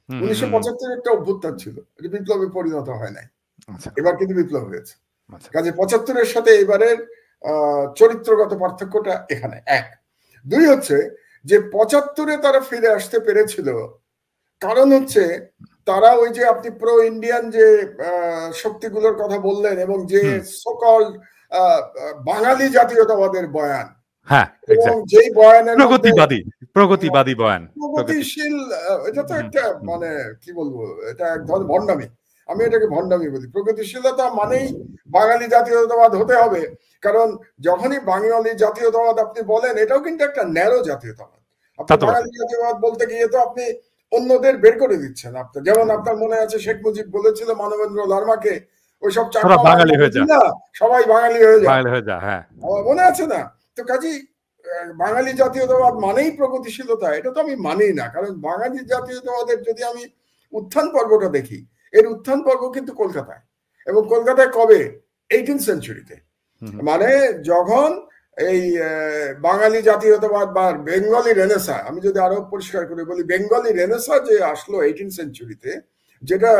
1975 একটা অভ্যুত্থান ছিল, এটা বিপ্লবে পরিণত হয় নাই। এবার কিন্তু বিপ্লব হয়েছে। কাজে 75-এর সাথে এবারের চরিত্রগত পার্থক্যটা এখানে 1। 2 হচ্ছে যে 75-এ তারা ফিরে আসতে পেরেছিল কারণ হচ্ছে তারা ওই যে আপনি প্রো ইন্ডিয়ান যে শক্তিগুলোর কথা বললেন এবং যে সকল বাঙালি জাতীয়তাবাদের বয়ান, এবং যেই বয়ানের প্রগতিবাদী বয়ান, প্রগতিশীল, এটা তো একটা মানে কি বলবো, এটা এক ধরনের ভণ্ডামি। আমি এটাকে ভণ্ডামি বলি। প্রগতিশীলতা মানেই বাঙালি জাতীয়তাবাদ হতে হবে, কারণ যখনই বাঙালি জাতীয়তাবাদ আপনি বলেন, এটাও কিন্তু একটা ন্যারো জাতীয়তাবাদ। আপনি বাঙালি জাতীয়তাবাদ বলতে গিয়ে তো আপনি অন্যদের বের করে দিচ্ছেন। আপনার যেমন আপনার মনে আছে শেখ মুজিব বলেছিল মানবেন্দ্র লারমাকে, ওইসব চাকমা বাঙালি হয়ে যায়, সবাই বাঙালি হয়ে যায়, হ্যাঁ মনে আছে না? তো কাজী বাঙালি জাতীয়তাবাদ মানেই প্রগতিশীলতা, এটা তো আমি মানি না। কারণ বাঙালি জাতীয়তাবাদের যদি আমি উত্থান পর্বটা দেখি, এর উত্থান পর্ব কিন্তু কলকাতায়, এবং কলকাতায় কবে? 18th সেঞ্চুরিতে। মানে যখন এই বাঙালি জাতীয়তাবাদ বা বেঙ্গলি রেনেসা, আমি যদি আরো পরিষ্কার করে বলি, বেঙ্গলি রেনেসা যে আসলো 18th সেঞ্চুরিতে, যেটা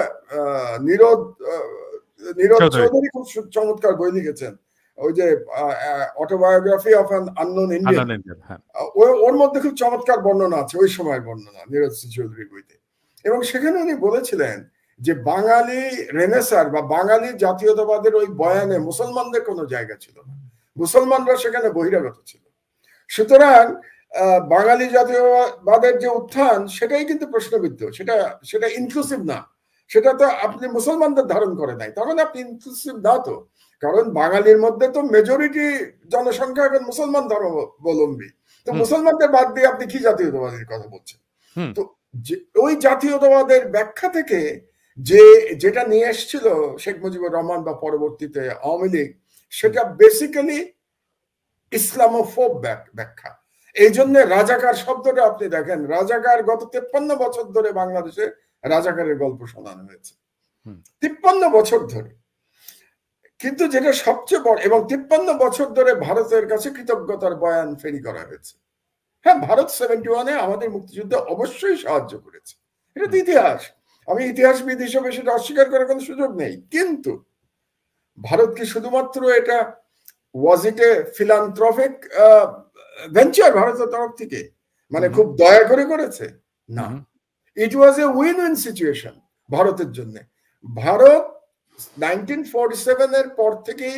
নীরদ চৌধুরী খুব চমৎকার বই লিখেছেন, ওই যে autobiography of an unknown Indian, ওর মধ্যে খুব চমৎকার বর্ণনা আছে, ওই সময়ের বর্ণনা নীরদ চৌধুরীর বইতে। এবং সেখানে উনি বলেছিলেন যে বাঙালি রেনেসার বা বাঙালি জাতীয়তাবাদের ওই বয়ানে মুসলমানদের কোনো জায়গা ছিল না, মুসলমানরা সেখানে বহিরাগত ছিল। সুতরাং বাঙালি জাতীয়বাদের যে উত্থান, সেটাই কিন্তু প্রশ্নবিদ্ধ, সেটা ইনক্লুসিভ না, সেটা তো আপনি মুসলমানদের ধারণ করে নাই, তখন আপনি ইনক্লুসিভ না তো। কারণ বাঙালির মধ্যে তো মেজরিটি জনসংখ্যা এখন মুসলমান ধর্মাবলম্বী, তো মুসলমানদের বাদ দিয়ে আপনি কি জাতীয়তাবাদের কথা বলছেন? তো ওই জাতীয়তাবাদের ব্যাখ্যা থেকে যেটা নিয়ে এসেছিল শেখ মুজিবুর রহমান বা পরবর্তীতে আওয়ামী লীগ, সেটা বেসিক্যালি ইসলামোফোব ব্যাখ্যা। এই জন্য রাজাকার শব্দটা আপনি দেখেন, রাজাকার গত 53 বছর ধরে বাংলাদেশে রাজাকারের গল্প শোনানো হয়েছে, 53 বছর ধরে। কিন্তু যেটা সবচেয়ে বড়, এবং 53 বছর ধরে ভারতের কাছে কৃতজ্ঞতার বয়ান ফেরি করা হয়েছে। হ্যাঁ, ভারত 71-এ আমাদের মুক্তিযুদ্ধে অবশ্যই সাহায্য করেছে, এটা তো ইতিহাস। আমি ইতিহাসবিদ হিসেবে সেটা অস্বীকার করার কোনো সুযোগ নেই। কিন্তু ভারত কি শুধুমাত্র এটা ওয়াজ ইট এ ফিলান্থ্রপিক ভেঞ্চার ভারতের তরফ থেকে, মানে খুব দয়া করে করেছে? না, ইট was A win win situation ভারতের জন্য। ভারত 1947-এর পর থেকেই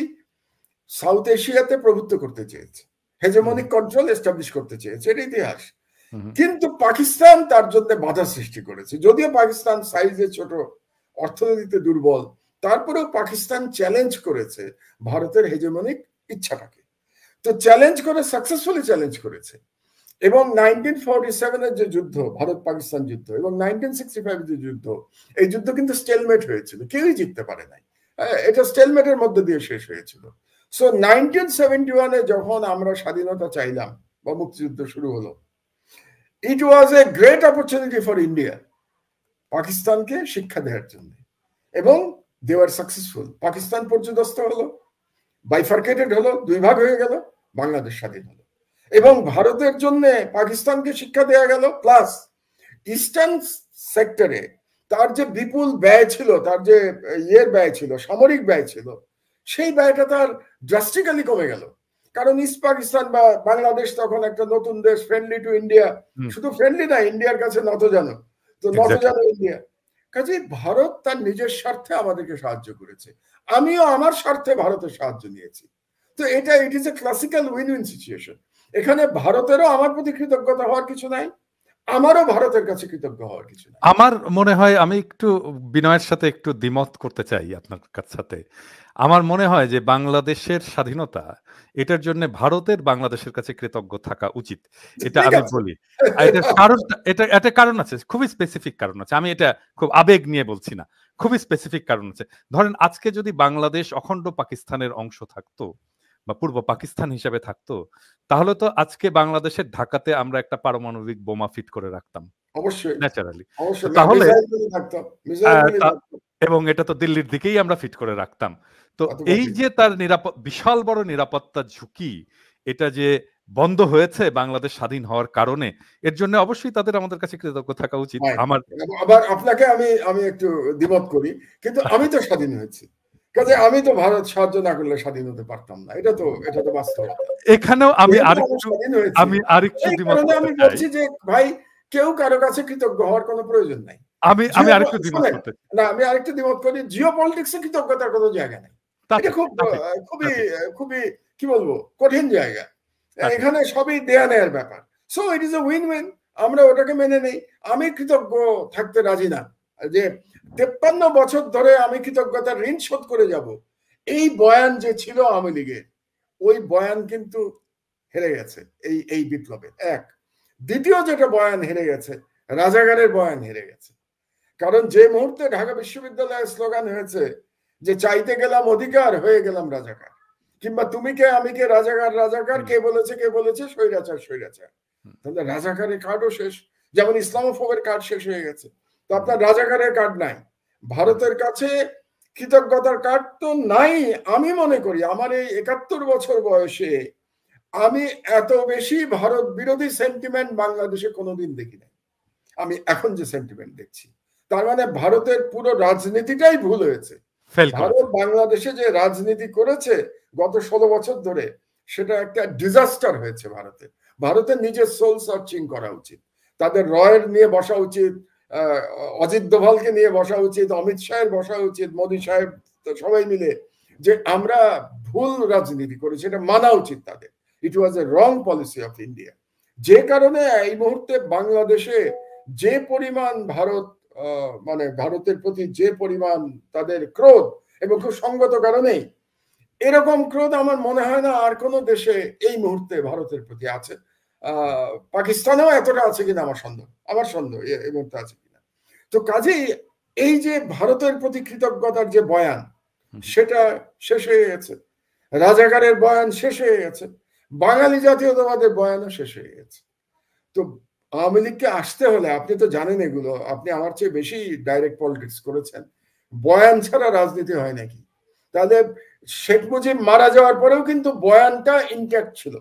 সাউথ এশিয়াতে প্রভুত্ব করতে চেয়েছে, হেজেমনিক কন্ট্রোল এস্টাবলিশ করতে চেয়েছে, এটা ইতিহাস। কিন্তু পাকিস্তান তার জন্য বাধা সৃষ্টি করেছে। যদিও পাকিস্তান সাইজে ছোট, অর্থনীতিতে দুর্বল, তারপরেও পাকিস্তান চ্যালেঞ্জ করেছে ভারতের হেজেমনিক ইচ্ছাটাকে। তো চ্যালেঞ্জ করে, সাকসেসফুলি চ্যালেঞ্জ করেছে। এবং 1947-এর যে যুদ্ধ, ভারত পাকিস্তান যুদ্ধ, এবং 1965 যে যুদ্ধ, এই যুদ্ধ কিন্তু স্টেলমেট হয়েছিল, কেউই জিততে পারে নাই। এটা স্টেলমেটের মধ্যে দিয়ে শেষ হয়েছিল। সো 1971-এ যখন আমরা স্বাধীনতা চাইলাম বা মুক্তিযুদ্ধ শুরু হলো, it was a great opportunity for India পাকিস্তানকে শিক্ষা দেওয়ার জন্য, এবং দে ওয়ার সাকসেসফুল। পাকিস্তান পর্যদস্ত হলো, বাইফার্কেটেড হলো, দুই ভাগ হয়ে গেল, বাংলাদেশ স্বাধীন হলো। এবং ভারতের জন্য পাকিস্তানকে শিক্ষা দেওয়া গেল, প্লাস ইস্টার্ন সেক্টরে তার যে বিপুল ব্যয় ছিল, তার যে ব্যয় ছিল, সামরিক ব্যয় ছিল, সেই ব্যয়টা তার ড্রাস্টিক্যালি কমে গেল। কারণ ইস্ট পাকিস্তান বা বাংলাদেশ তখন একটা নতুন দেশ, ফ্রেন্ডলি টু ইন্ডিয়া, শুধু ফ্রেন্ডলি না, ইন্ডিয়ার কাছে নতজানু, তো নতজানু ইন্ডিয়া। কাজে ভারত তার নিজের স্বার্থে আমাদেরকে সাহায্য করেছে, আমিও আমার স্বার্থে ভারতের সাহায্য নিয়েছি। তো এটা it is a classical win win situation. এখানে ভারতেরও আমার প্রতি কৃতজ্ঞতা হওয়ার কিছু নাই, আমারও ভারতের কাছে কৃতজ্ঞ হওয়ার কিছু নাই। আমার মনে হয়, আমি একটু বিনয়ের সাথে একটু দ্বিমত করতে চাই আপনার সাথে। আমার মনে হয় যে বাংলাদেশের স্বাধীনতা, এটার জন্য ভারতের বাংলাদেশের কাছে কৃতজ্ঞ থাকা উচিত, এটা আমি বলি। এটার কারণ, এটা কারণ আছে, খুবই স্পেসিফিক কারণ আছে। আমি এটা খুব আবেগ নিয়ে বলছি না, খুবই স্পেসিফিক কারণ আছে। ধরেন আজকে যদি বাংলাদেশ অখণ্ড পাকিস্তানের অংশ থাকতো বা পূর্ব পাকিস্তান হিসেবে থাকতো, তাহলে তো আজকে বাংলাদেশের ঢাকাতে আমরা একটা পারমাণবিক বোমা ফিট করে রাখতাম, অবশ্যই ন্যাচারালি। অবশ্যই, তাহলে থাকতো, এবং এটা তো দিল্লির দিকেই আমরা ফিট করে রাখতাম। তো এই যে তার বিশাল বড় নিরাপত্তা ঝুঁকি, এটা যে বন্ধ হয়েছে বাংলাদেশ স্বাধীন হওয়ার কারণে, এর জন্য অবশ্যই তাদের আমাদের কাছে কৃতজ্ঞ থাকা উচিত। আমার আবার আপনাকে আমি একটু দ্বিমত করি, কিন্তু আমি তো স্বাধীন হয়েছি, কাজে আমি তো ভারত সাহায্য না করলে স্বাধীন হতে পারতাম না, এটা তো বাস্তবতা। এখানেও আমি আরেকটু দ্বিমত করতে আমি চাই। বলছি যে ভাই, কেউ কারো কাছে কৃতজ্ঞ হওয়ার কোনো প্রয়োজন নাই। আমি আরেকটু দ্বিমত করতে চাই। না, আমি আরেকটু দ্বিমত করি, জিও পলিটিক্সে কৃতজ্ঞতার কোনো জায়গা নেই। এটা খুবই কি বলবো, কঠিন জায়গা। এখানে সবই দেয়া নেয়ার ব্যাপার। So it is a win win, আমরা ওটাকে মেনে নেই। আমি কৃতজ্ঞ থাকতে রাজি না যে 53 বছর ধরে আমি কৃতজ্ঞতার ঋণ শোধ করে যাব, এই বয়ান যে ছিল আওয়ামী লীগের, ওই বয়ান কিন্তু হেরে গেছে এই বিপ্লবে। এক, দ্বিতীয় যেটা বয়ান হেরে গেছে, রাজাকারের বয়ান হেরে গেছে। কারণ যে মুহূর্তে ঢাকা বিশ্ববিদ্যালয়ের স্লোগান হয়েছে যে চাইতে গেলাম অধিকার, হয়ে গেলাম রাজাকার, কিংবা তুমি কে আমি কে, রাজাকার রাজাকার, কে বলেছে স্বৈরাচার স্বৈরাচার, তাহলে রাজাকারের কার্ডও শেষ। যেমন ইসলামোফোবের কার্ড শেষ হয়ে গেছে, তো আপনার রাজাকারের কার্ড নাই। ভারতের কাছে কৃতজ্ঞতার কার্ড তো নাই। আমি মনে করি আমার এই 71 বছর বয়সে আমি এত বেশি ভারত বিরোধী সেন্টিমেন্ট বাংলাদেশে কোনোদিন দেখি নাই। আমি এখন যে সেন্টিমেন্ট দেখছি, তার মানে ভারতের পুরো রাজনীতিটাই ভুল হয়েছে। ভারত বাংলাদেশে যে রাজনীতি করেছে গত 16 বছর ধরে, সেটা একটা ডিজাস্টার হয়েছে। ভারতের নিজের সোল সার্চিং করা উচিত, তাদের রয়ের নিয়ে বসা উচিত, অজিত দোভালকে নিয়ে বসা উচিত, অমিত শাহের বসা উচিত, মোদী সাহেব, সবাই মিলে যে আমরা ভুল রাজনীতি করেছি, এটা মানা উচিত তাদের। ইট was A wrong policy of India. যে কারণে এই মুহূর্তে বাংলাদেশে যে পরিমাণ মানে ভারতের প্রতি যে পরিমাণ তাদের ক্রোধ, এবং খুব সঙ্গত কারণেই এরকম ক্রোধ আমার মনে হয় না আর কোন দেশে এই মুহূর্তে ভারতের প্রতি আছে। পাকিস্তানেও এতটা আছে কিনা আমার সন্দেহ এই মুহূর্তে আছে কিনা। তো কাজেই এই যে ভারতের প্রতি কৃতজ্ঞতার যে বয়ান, সেটা শেষ হয়ে গেছে। রাজাকারের বয়ান শেষ হয়ে গেছে, বাঙালি জাতীয়তাবাদের বয়ানও শেষ হয়ে গেছে। তো আওয়ামী লীগকে আসতে হলে, আপনি তো জানেন এগুলো, আপনি আমার চেয়ে বেশি ডাইরেক্ট পলিটিক্স করেছেন, বয়ান ছাড়া রাজনীতি হয় নাকি? তাহলে শেখ মুজিব মারা যাওয়ার পরেও কিন্তু বয়ানটা ইনট্যাক্ট ছিল,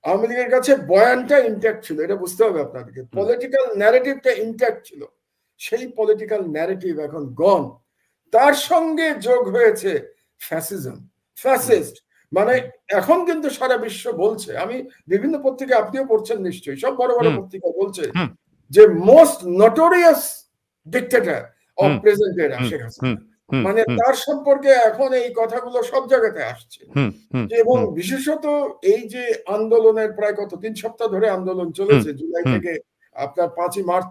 আওয়ামী লীগের কাছে বয়ানটা ইনট্যাক্ট ছিল, এটা বুঝতে হবে আপনাদেরকে। পলিটিক্যাল ন্যারেটিভটা ইনট্যাক্ট ছিল, সেই পলিটিক্যাল ন্যারেটিভ এখন গন। তার সঙ্গে যোগ হয়েছে ফ্যাসিজম, ফ্যাসিস্ট। মানে এখন কিন্তু সারা বিশ্ব বলছে, আমি বিভিন্ন পত্রিকা, আপনিও পড়ছেন নিশ্চয়ই, সব বড় বড় পত্রিকা বলছে যে most notorious dictator of present এরা শেখ হাসিনা। মানে তার সম্পর্কে এখন এই কথাগুলো সব জায়গাতে আসছে। এবং বিশেষত এই যে আন্দোলনের প্রায় কত 3 সপ্তাহ ধরে আন্দোলন চলেছে, জুলাই থেকে আপনার 5ই মার্চ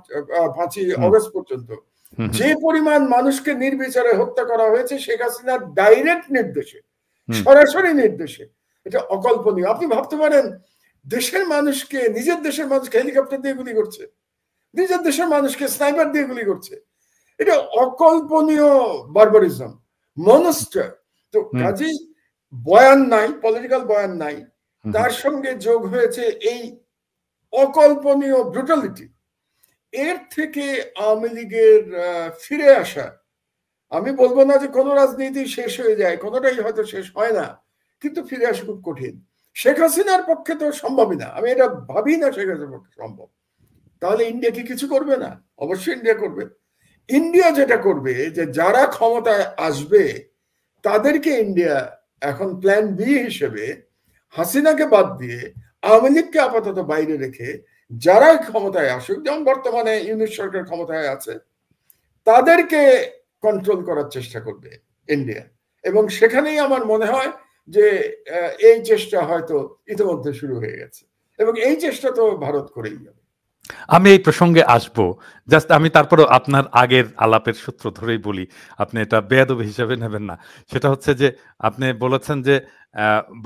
5ই অগস্ট পর্যন্ত, যে পরিমাণ মানুষকে নির্বিচারে হত্যা করা হয়েছে শেখ হাসিনার ডাইরেক্ট নির্দেশে, সরাসরি নির্দেশে, এটা অকল্পনীয়। আপনি ভাবতে পারেন দেশের মানুষকে, নিজের দেশের মানুষকে হেলিকপ্টার দিয়ে গুলি করছে, নিজের দেশের মানুষকে স্নাইপার দিয়ে গুলি করছে, এটা অকল্পনীয় বারবারিজম, মনস্টার। তো কাজেই বয়ান নাই, পলিটিক্যাল বয়ান নাই, তার সঙ্গে যোগ হয়েছে এই অকল্পনীয় ব্রুটালিটি। এর থেকে আওয়ামী লীগের ফিরে আসা, আমি বলবো না যে কোনো রাজনীতি শেষ হয়ে যায়, কোনোটাই হয়তো শেষ হয় না, কিন্তু ফিরে আসা খুব কঠিন। শেখ হাসিনার পক্ষে তো সম্ভবই না, আমি এটা ভাবি না শেখ হাসিনার পক্ষে সম্ভব। তাহলে ইন্ডিয়া কি কিছু করবে না? অবশ্যই ইন্ডিয়া করবে। ইন্ডিয়া যেটা করবে, যে যারা ক্ষমতায় আসবে তাদেরকে ইন্ডিয়া এখন প্ল্যান বি হিসেবে হাসিনাকে বাদ দিয়ে, আওয়ামী লীগকে আপাতত বাইরে রেখে, যারা ক্ষমতায় আসুক, যেমন বর্তমানে ইউনিট সরকার ক্ষমতায় আছে, তাদেরকে কন্ট্রোল করার চেষ্টা করবে ইন্ডিয়া। এবং সেখানেই আমার মনে হয় যে এই চেষ্টা হয়তো ইতিমধ্যে শুরু হয়ে গেছে, এবং এই চেষ্টা তো ভারত করেই যাবে। আমি এই প্রসঙ্গে আসবো, জাস্ট আমি তারপরে আপনার আগের আলাপের সূত্র ধরেই বলি, আপনি এটা বেয়াদবি হিসেবে নেবেন না। সেটা হচ্ছে যে আপনি বলেছেন যে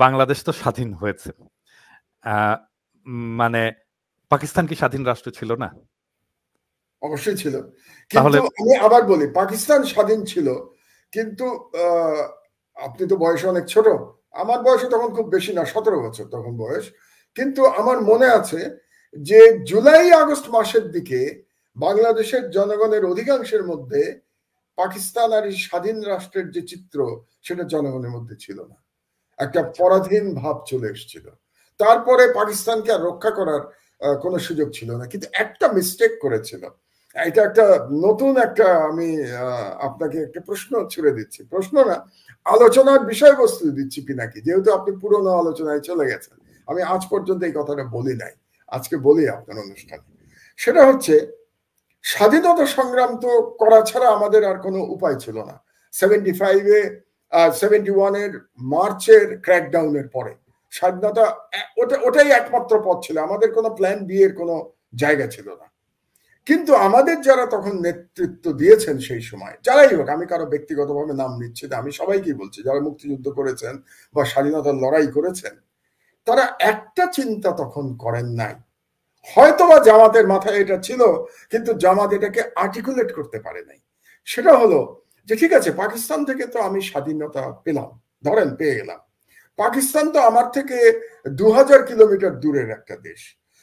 বাংলাদেশ তো স্বাধীন হয়েছে, মানে পাকিস্তান কি স্বাধীন রাষ্ট্র ছিল না? অবশ্যই ছিল, কিন্তু আমি আবার বলি পাকিস্তান স্বাধীন ছিল, কিন্তু আপনি তো বয়সে অনেক ছোট, আমার বয়সে তখন খুব বেশি না, 17 বছর তখন বয়স। কিন্তু আমার মনে আছে যে জুলাই আগস্ট মাসের দিকে বাংলাদেশের জনগণের অধিকাংশের মধ্যে পাকিস্তান আর এই স্বাধীন রাষ্ট্রের যে চিত্র, সেটা জনগণের মধ্যে ছিল না, একটা পরাধীন ভাব চলে এসেছিল। তারপরে পাকিস্তানকে আর রক্ষা করার কোনো সুযোগ ছিল না। কিন্তু একটা মিস্টেক করেছিল, এটা একটা নতুন একটা, আমি আপনাকে একটা প্রশ্ন ছুড়ে দিচ্ছি, প্রশ্ন না, আলোচনার বিষয়বস্তু দিচ্ছি পিনাকি, যেহেতু আপনি পুরনো আলোচনায় চলে গেছেন, আমি আজ পর্যন্ত এই কথাটা বলি নাই, আজকে বলি আপনার অনুষ্ঠানে। সেটা হচ্ছে স্বাধীনতা সংগ্রাম তো করা ছাড়া আমাদের আর কোনো উপায় ছিল না। 75-এ 71-এর মার্চের ক্র্যাকডাউনের পরে স্বাধীনতা, ওটাই একমাত্র পথ ছিল, আমাদের কোনো প্ল্যান বি এর কোনো জায়গা ছিল না। কিন্তু আমাদের যারা তখন নেতৃত্ব দিয়েছেন সেই সময়, যারাই হোক, আমি কারো ব্যক্তিগতভাবে নাম নিচ্ছি না, আমি সবাইকেই বলছি, যারা মুক্তিযুদ্ধ করেছেন বা স্বাধীনতার লড়াই করেছেন, তারা একটা চিন্তা তখন করেন নাই। হয়তোবা জামাতের মাথায় এটা ছিল, কিন্তু জামাত এটাকে আর্টিকুলেট করতে পারে নাই। সেটা হলো যে ঠিক আছে, পাকিস্তান থেকে তো আমি স্বাধীনতা পেলাম, ধরেন পেয়ে গেলাম, পাকিস্তান তো আমার থেকে 2000 কিলোমিটার দূরের একটা দেশ,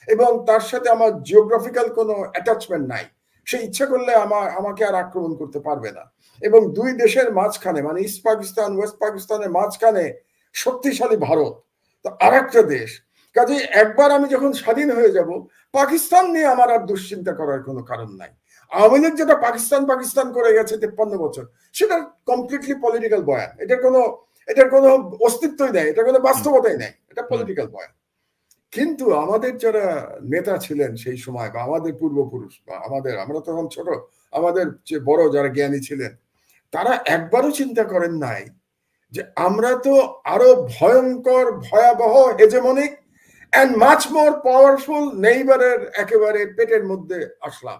এবং তার সাথে আমার জিওগ্রাফিক্যাল কোনো অ্যাটাচমেন্ট নাই, সে ইচ্ছা করলে আমাকে আর আক্রমণ করতে পারবে না। এবং দুই দেশের মাঝখানে, মানে ইস্ট পাকিস্তান ওয়েস্ট পাকিস্তানের মাঝখানে শক্তিশালী ভারত, তো আর একটা দেশ। কাজে একবার আমি যখন স্বাধীন হয়ে যাব, পাকিস্তান নিয়ে আমার আর দুশ্চিন্তা করার কোনো কারণ নাই। আওয়ামী লীগ যেটা পাকিস্তান পাকিস্তান করে গেছে 53 বছর, সেটা কমপ্লিটলি পলিটিক্যাল বয়ান, এটার কোনো অস্তিত্বই নেই, এটা কোনো বাস্তবতাই নেই, এটা পলিটিক্যাল বয়ান। কিন্তু আমাদের যারা নেতা ছিলেন সেই সময়, বা আমাদের পূর্বপুরুষ, বা আমরা তখন ছোট, আমাদের যে বড় যারা জ্ঞানী ছিলেন, তারা একবারও চিন্তা করেন নাই যে আমরা তো আরো ভয়ঙ্কর, ভয়াবহ, hegemonic and much more powerful নেইবারের একেবারে পেটের মধ্যে আসলাম,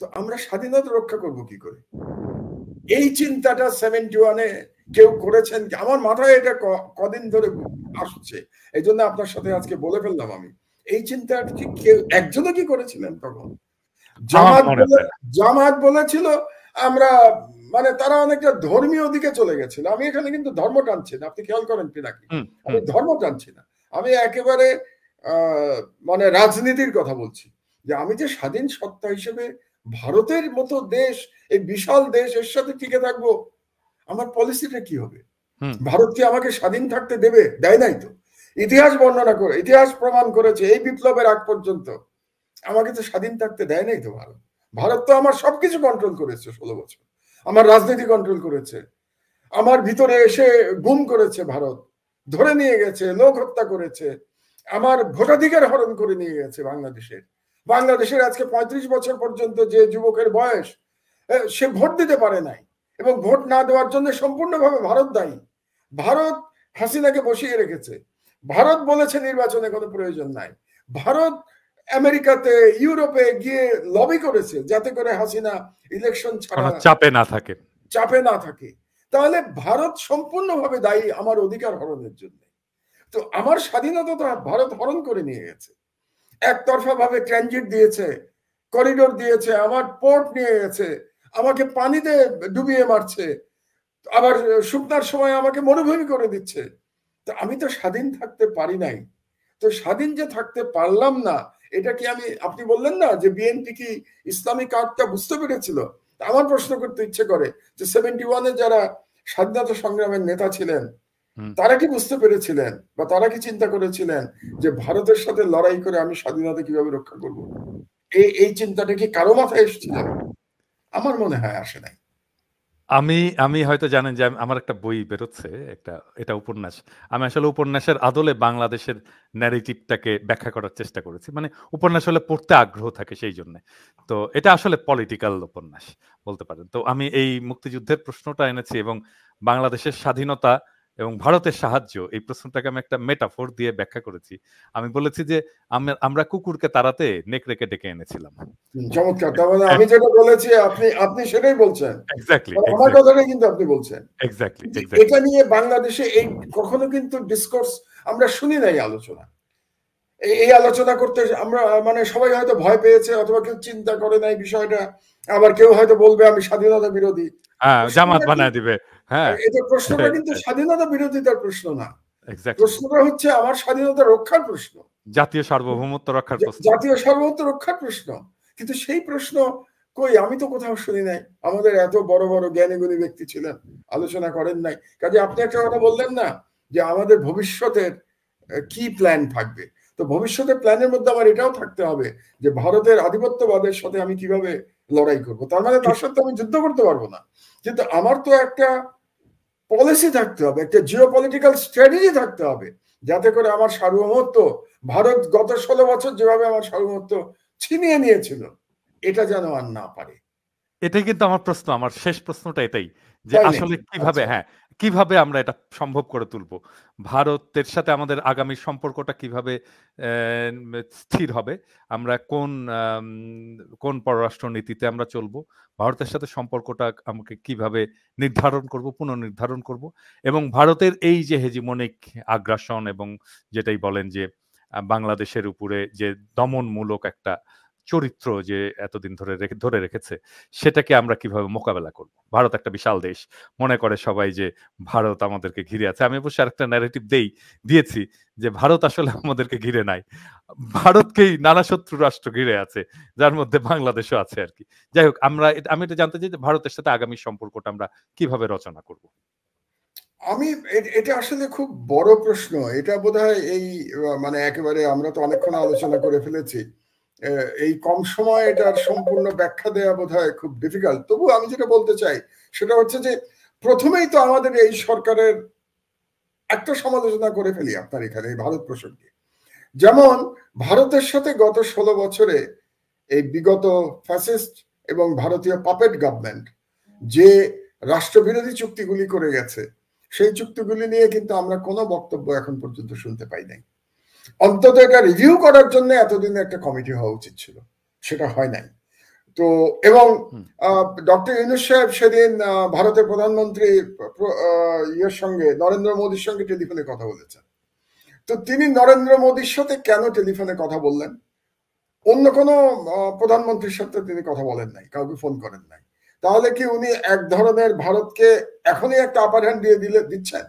তো আমরা স্বাধীনতা রক্ষা করব কি করে? এই চিন্তাটা 71-এ কেউ করেছেন? আমার মাথায় এটা কদিন ধরে আসছে, এই জন্য আপনার সাথে আজকে বলে ফেললাম। আমি এই চিন্তাটা কি কেউ একজনও কি করেছিলেন তখন? জামাত বলেছিল আমরা মানে তারা অনেকটা ধর্মীয় দিকে চলে গেছিল। আমি এখানে কিন্তু ধর্ম টানছি না, আপনি খেয়াল করেন পিনাকি, আমি ধর্ম টানছি না, আমি একেবারে মানে রাজনীতির কথা বলছি। যে আমি যে স্বাধীন সত্তা হিসেবে ভারতের মতো দেশ, এই বিশাল দেশ, এর সাথে টিকে থাকবো, আমার পলিসিটা কি হবে? ভারত কি আমাকে স্বাধীন থাকতে দেবে? দেয় নাই তো। ইতিহাস বর্ণনা করে, ইতিহাস প্রমাণ করেছে এই বিপ্লবের আগ পর্যন্ত আমাকে তো স্বাধীন থাকতে দেয় নাই তো ভারত। ভারত তো আমার সবকিছু কন্ট্রোল করেছে 16 বছর, আমার রাজনীতি কন্ট্রোল করেছে, আমার ভিতরে এসে গুম করেছে ভারত, ধরে নিয়ে গেছে, লোক হত্যা করেছে, আমার ভোটাধিকার হরণ করে নিয়ে গেছে বাংলাদেশের। বাংলাদেশের আজকে 35 বছর পর্যন্ত যে যুবকের বয়স, সে ভোট দিতে পারে নাই, এবং ভোট না দেওয়ার জন্য সম্পূর্ণভাবে ভারত দায়ী। ভারত হাসিনাকে বসিয়ে রেখেছে, ভারত বলেছে নির্বাচনে কোনো প্রয়োজন নাই, ভারত আমেরিকাতে ইউরোপে গিয়ে লবি করেছে যাতে করে হাসিনা ইলেকশন ছাড়া চাপে না থাকে। তাহলে ভারত সম্পূর্ণভাবে দায়ী আমার অধিকার হরণের জন্য। তো আমার স্বাধীনতা তো ভারত হরণ করে নিয়ে গেছে, একতরফা ভাবে ট্রানজিট দিয়েছে, করিডোর দিয়েছে, আমার পোর্ট নিয়ে গেছে, আমাকে পানিতে ডুবিয়ে মারছে, আবার শুকনার সময় আমাকে মরুভূমি করে দিচ্ছে। তো আমি তো স্বাধীন থাকতে পারি নাই। তো স্বাধীন যে থাকতে পারলাম না, এটা কি আমি, আপনি বললেন না যে বিএনপি কি ইসলামিক আর্টটা বুঝতে পেরেছিল? আমার প্রশ্ন করতে ইচ্ছে করে যে 71-এ যারা স্বাধীনতা সংগ্রামের নেতা ছিলেন, তারা কি বুঝতে পেরেছিলেন বা তারা কি চিন্তা করেছিলেন যে ভারতের সাথে লড়াই করে আমি স্বাধীনতা কিভাবে রক্ষা করব? এই চিন্তাটা কি কারো মাথায় এসেছিল? আমার মনে হয় আসে নাই। আমি হয়তো জানেন যে আমার একটা বই বেরোচ্ছে, এটা উপন্যাস। আমি আসলে উপন্যাসের আদলে বাংলাদেশের ন্যারেটিভটাকে ব্যাখ্যা করার চেষ্টা করেছি। মানে উপন্যাস হলে পড়তে আগ্রহ থাকে সেই জন্যে। তো এটা আসলে পলিটিক্যাল উপন্যাস বলতে পারেন। তো আমি এই মুক্তিযুদ্ধের প্রশ্নটা এনেছি এবং বাংলাদেশের স্বাধীনতা এবং ভারতের সাহায্য, এই প্রশ্নটাকে আমি একটা মেটাফোর দিয়ে ব্যাখ্যা করেছি। আমি বলেছি যে আমরা কুকুরকে তাড়াতে নেকড়েকে ডেকে এনেছিলাম। চমৎকার। তার মানে আমি যেটা বলেছি আপনি সেটাই বলছেন। এক্সাক্টলি, আমার কথাটাই কিন্তু আপনি বলছেন। এক্সাক্টলি। এটা নিয়ে বাংলাদেশে এই কখনো কিন্তু ডিসকোর্স আমরা শুনি নাই, আলোচনা। এই আলোচনা করতে আমরা মানে সবাই হয়তো ভয় পেয়েছে, অথবা কেউ চিন্তা করে নাই বিষয়টা, আবার কেউ হয়তো বলবে আমি স্বাধীনতা বিরোধী, জামাত বানায় দিবে। হ্যাঁ, এটা প্রশ্নটা কিন্তু স্বাধীনতা বিরোধিতার প্রশ্ন না, প্রশ্নটা হচ্ছে আমার স্বাধীনতা রক্ষার প্রশ্ন, জাতীয় সার্বভৌমত্ব রক্ষার প্রশ্ন, জাতীয় সার্বভৌমত্ব রক্ষার প্রশ্ন। কিন্তু সেই প্রশ্ন কই, আমি তো কোথাও শুনি নাই। আমাদের এত বড় বড় জ্ঞানী গুণী ব্যক্তি ছিলেন, আলোচনা করেন নাই। কাজে আপনি একটা কথা বললেন না যে আমাদের ভবিষ্যতের কি প্ল্যান থাকবে, তো ভবিষ্যতের প্ল্যানের মধ্যে আমার এটাও থাকতে হবে যে ভারতের আধিপত্যবাদের সাথে আমি কিভাবে লড়াই করব। তার মানে তার সাথে আমি যুদ্ধ করতে পারবো না, কিন্তু আমার তো একটা পলিসি থাকতে হবে, একটা জিওপলিটিক্যাল স্ট্র্যাটেজি থাকতে হবে, যাতে করে আমার সার্বভৌমত্ব, ভারত গত 16 বছর যেভাবে আমার সার্বভৌমত্ব ছিনিয়ে নিয়েছিল, এটা যেন আর না পারে। এটাই কিন্তু আমার প্রশ্ন, আমার শেষ প্রশ্নটা এটাই যে আসলে কিভাবে, কিভাবে আমরা এটা সম্ভব করে তুলব? ভারতের সাথে আমাদের আগামী সম্পর্কটা কিভাবে স্থির হবে? আমরা কোন পররাষ্ট্র নীতিতে আমরা চলবো? ভারতের সাথে সম্পর্কটা আমাকে কিভাবে নির্ধারণ করব, পুনর্নির্ধারণ করব? এবং ভারতের এই যে হেজিমনিক আগ্রাসন এবং যেটাই বলেন যে বাংলাদেশের উপরে যে দমনমূলক একটা চরিত্র যে এতদিন ধরে রেখেছে, সেটাকে আমরা কিভাবে মোকাবেলা করব? ভারত একটা বিশাল দেশ। মনে করে সবাই যে ভারত আমাদেরকে ঘিরে আছে। আমি অবশ্য আরেকটা ন্যারেটিভ দিয়েছি যে ভারত আসলে আমাদেরকে ঘিরে নাই। ভারতকেই নানা শত্রু রাষ্ট্র ঘিরে আছে, যার মধ্যে বাংলাদেশও আছে আরকি। যাই হোক, আমি এটা জানতে চাই যে ভারতের সাথে আগামী সম্পর্কটা আমরা কিভাবে রচনা করব? আমি এটা আসলে খুব বড় প্রশ্ন। এটা বোধহয় এই মানে একেবারে আমরা তো অনেকক্ষণ আলোচনা করে ফেলেছি। এই কম সময়ে এটার সম্পূর্ণ ব্যাখ্যা দেওয়া বোধহয় খুব ডিফিকাল্ট। তবু আমি যেটা বলতে চাই সেটা হচ্ছে যে প্রথমেই তো আমাদের এই সরকারের একটা সমালোচনা করে ফেলি আপনার এখানে এই ভারত প্রসঙ্গে। যেমন ভারতের সাথে গত 16 বছরে এই বিগত ফ্যাসিস্ট এবং ভারতীয় পাপেট গভর্নমেন্ট যে রাষ্ট্রবিরোধী চুক্তিগুলি করে গেছে, সেই চুক্তিগুলি নিয়ে কিন্তু আমরা কোনো বক্তব্য এখন পর্যন্ত শুনতে পাই নাই। অন্তত এটা রিভিউ করার জন্য এতদিন একটা কমিটি হওয়া উচিত ছিল, সেটা হয় নাই। তো এবং ডক্টর ইউনূস সাহেব সেদিন ভারতের প্রধানমন্ত্রী ইয়ের সঙ্গে, নরেন্দ্র মোদীর সঙ্গে টেলিফোনে কথা বলেছেন। তো তিনি নরেন্দ্র মোদীর সাথে কেন টেলিফোনে কথা বললেন? অন্য কোনো প্রধানমন্ত্রীর সাথে তিনি কথা বলেন নাই, কাউকে ফোন করেন নাই। তাহলে কি উনি এক ধরনের ভারতকে এখনই একটা আপার হ্যান্ড দিয়ে দিচ্ছেন?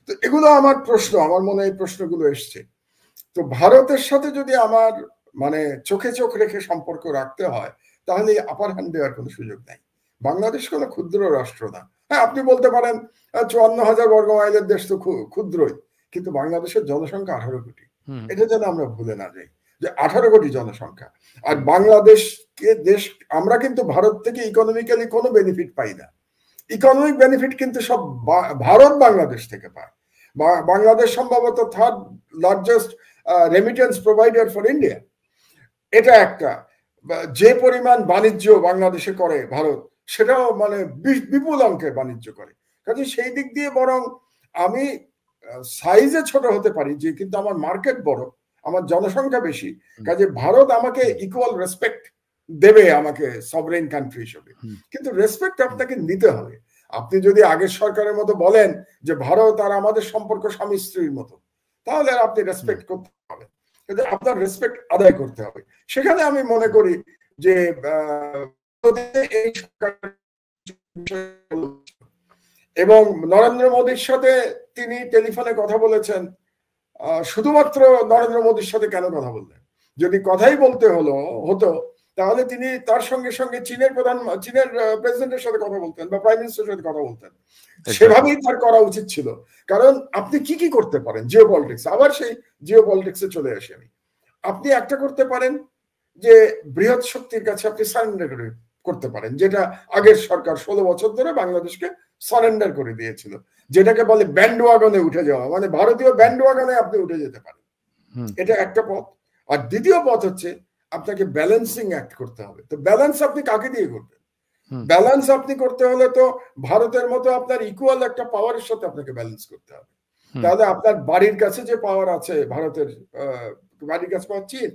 তো এগুলো আমার প্রশ্ন, আমার মনে এই প্রশ্নগুলো এসছে। তো ভারতের সাথে যদি আমার মানে চোখে চোখ রেখে সম্পর্ক রাখতে হয়, তাহলে আপার হ্যান্ড দেওয়ার কোনো সুযোগ নাই। বাংলাদেশ কোনো ক্ষুদ্র রাষ্ট্র না। হ্যাঁ, আপনি বলতে পারেন 54,000 বর্গ মাইলের দেশ তো ক্ষুদ্রই, কিন্তু বাংলাদেশের জনসংখ্যা 18 কোটি। এটা যেন আমরা ভুলে না যাই যে 18 কোটি জনসংখ্যা। আর বাংলাদেশকে দেশ, আমরা কিন্তু ভারত থেকে ইকোনমিক্যালি কোনো বেনিফিট পাই না। ইকোনমিক বেনিফিট কিন্তু সব ভারত বাংলাদেশ থেকে পায়। বাংলাদেশ সম্ভবত third largest remittance provider for India. এটা একটা। যে পরিমাণ বাণিজ্য বাংলাদেশে করে ভারত, সেটাও মানে বিপুল অঙ্কের বাণিজ্য করে। কাজে সেই দিক দিয়ে বরং আমি সাইজে ছোট হতে পারি, যে কিন্তু আমার মার্কেট বড়, আমার জনসংখ্যা বেশি, কাজে ভারত আমাকে ইকুয়াল রেসপেক্ট দেবে আমাকে সভরেন কান্ট্রি হিসেবে। কিন্তু রেসপেক্ট আপনাকে নিতে হবে। আপনি যদি আগের সরকারের মতো বলেন যে ভারত আর আমাদের সম্পর্ক স্বামী স্ত্রীর মতো, তাহলে আপনি রেসপেক্ট করতে হবে, কিন্তু আপনার রেসপেক্ট আদায় করতে হবে। সেখানে আমি মনে করি যে এই এবং নরেন্দ্র মোদীর সাথে তিনি টেলিফোনে কথা বলেছেন। শুধুমাত্র নরেন্দ্র মোদীর সাথে কেন কথা বললেন? যদি কথাই বলতে হতো, তাহলে তিনি তার সঙ্গে সঙ্গে চীনের প্রেসিডেন্টের সাথে কথা বলতেন বা প্রাইম মিনিস্টারের সাথে কথা বলতেন। সেভাবেই তার করা উচিত ছিল। কারণ আপনি কি করতে পারেন জিও পলিটিক্স, আবার সেই জিও পলিটিক্সে চলে আসি আমি। আপনি একটা করতে পারেন যে বৃহৎ শক্তির কাছে আপনি সারেন্ডার করতে পারেন, যেটা আগের সরকার 16 বছর ধরে বাংলাদেশকে সারেন্ডার করে দিয়েছিল, যেটাকে বলে ব্যান্ডওয়াগনে উঠে যাওয়া, মানে ভারতীয় ব্যান্ডওয়াগনে আপনি উঠে যেতে পারেন। এটা একটা পথ। আর দ্বিতীয় পথ হচ্ছে আপনাকে ব্যালেন্সিং অ্যাক্ট করতে হবে। তো ব্যালেন্স আপনি কাকে দিয়ে করবেন? ব্যালেন্স আপনি করতে হলে তো ভারতের মতো আপনার ইকুয়াল একটা পাওয়ারের সাথে আপনাকে ব্যালেন্স করতে হবে। তাহলে আপনার বাড়ির কাছে যে পাওয়ার আছে ভারতের, বাড়ির কাছে পাওয়ার চীন,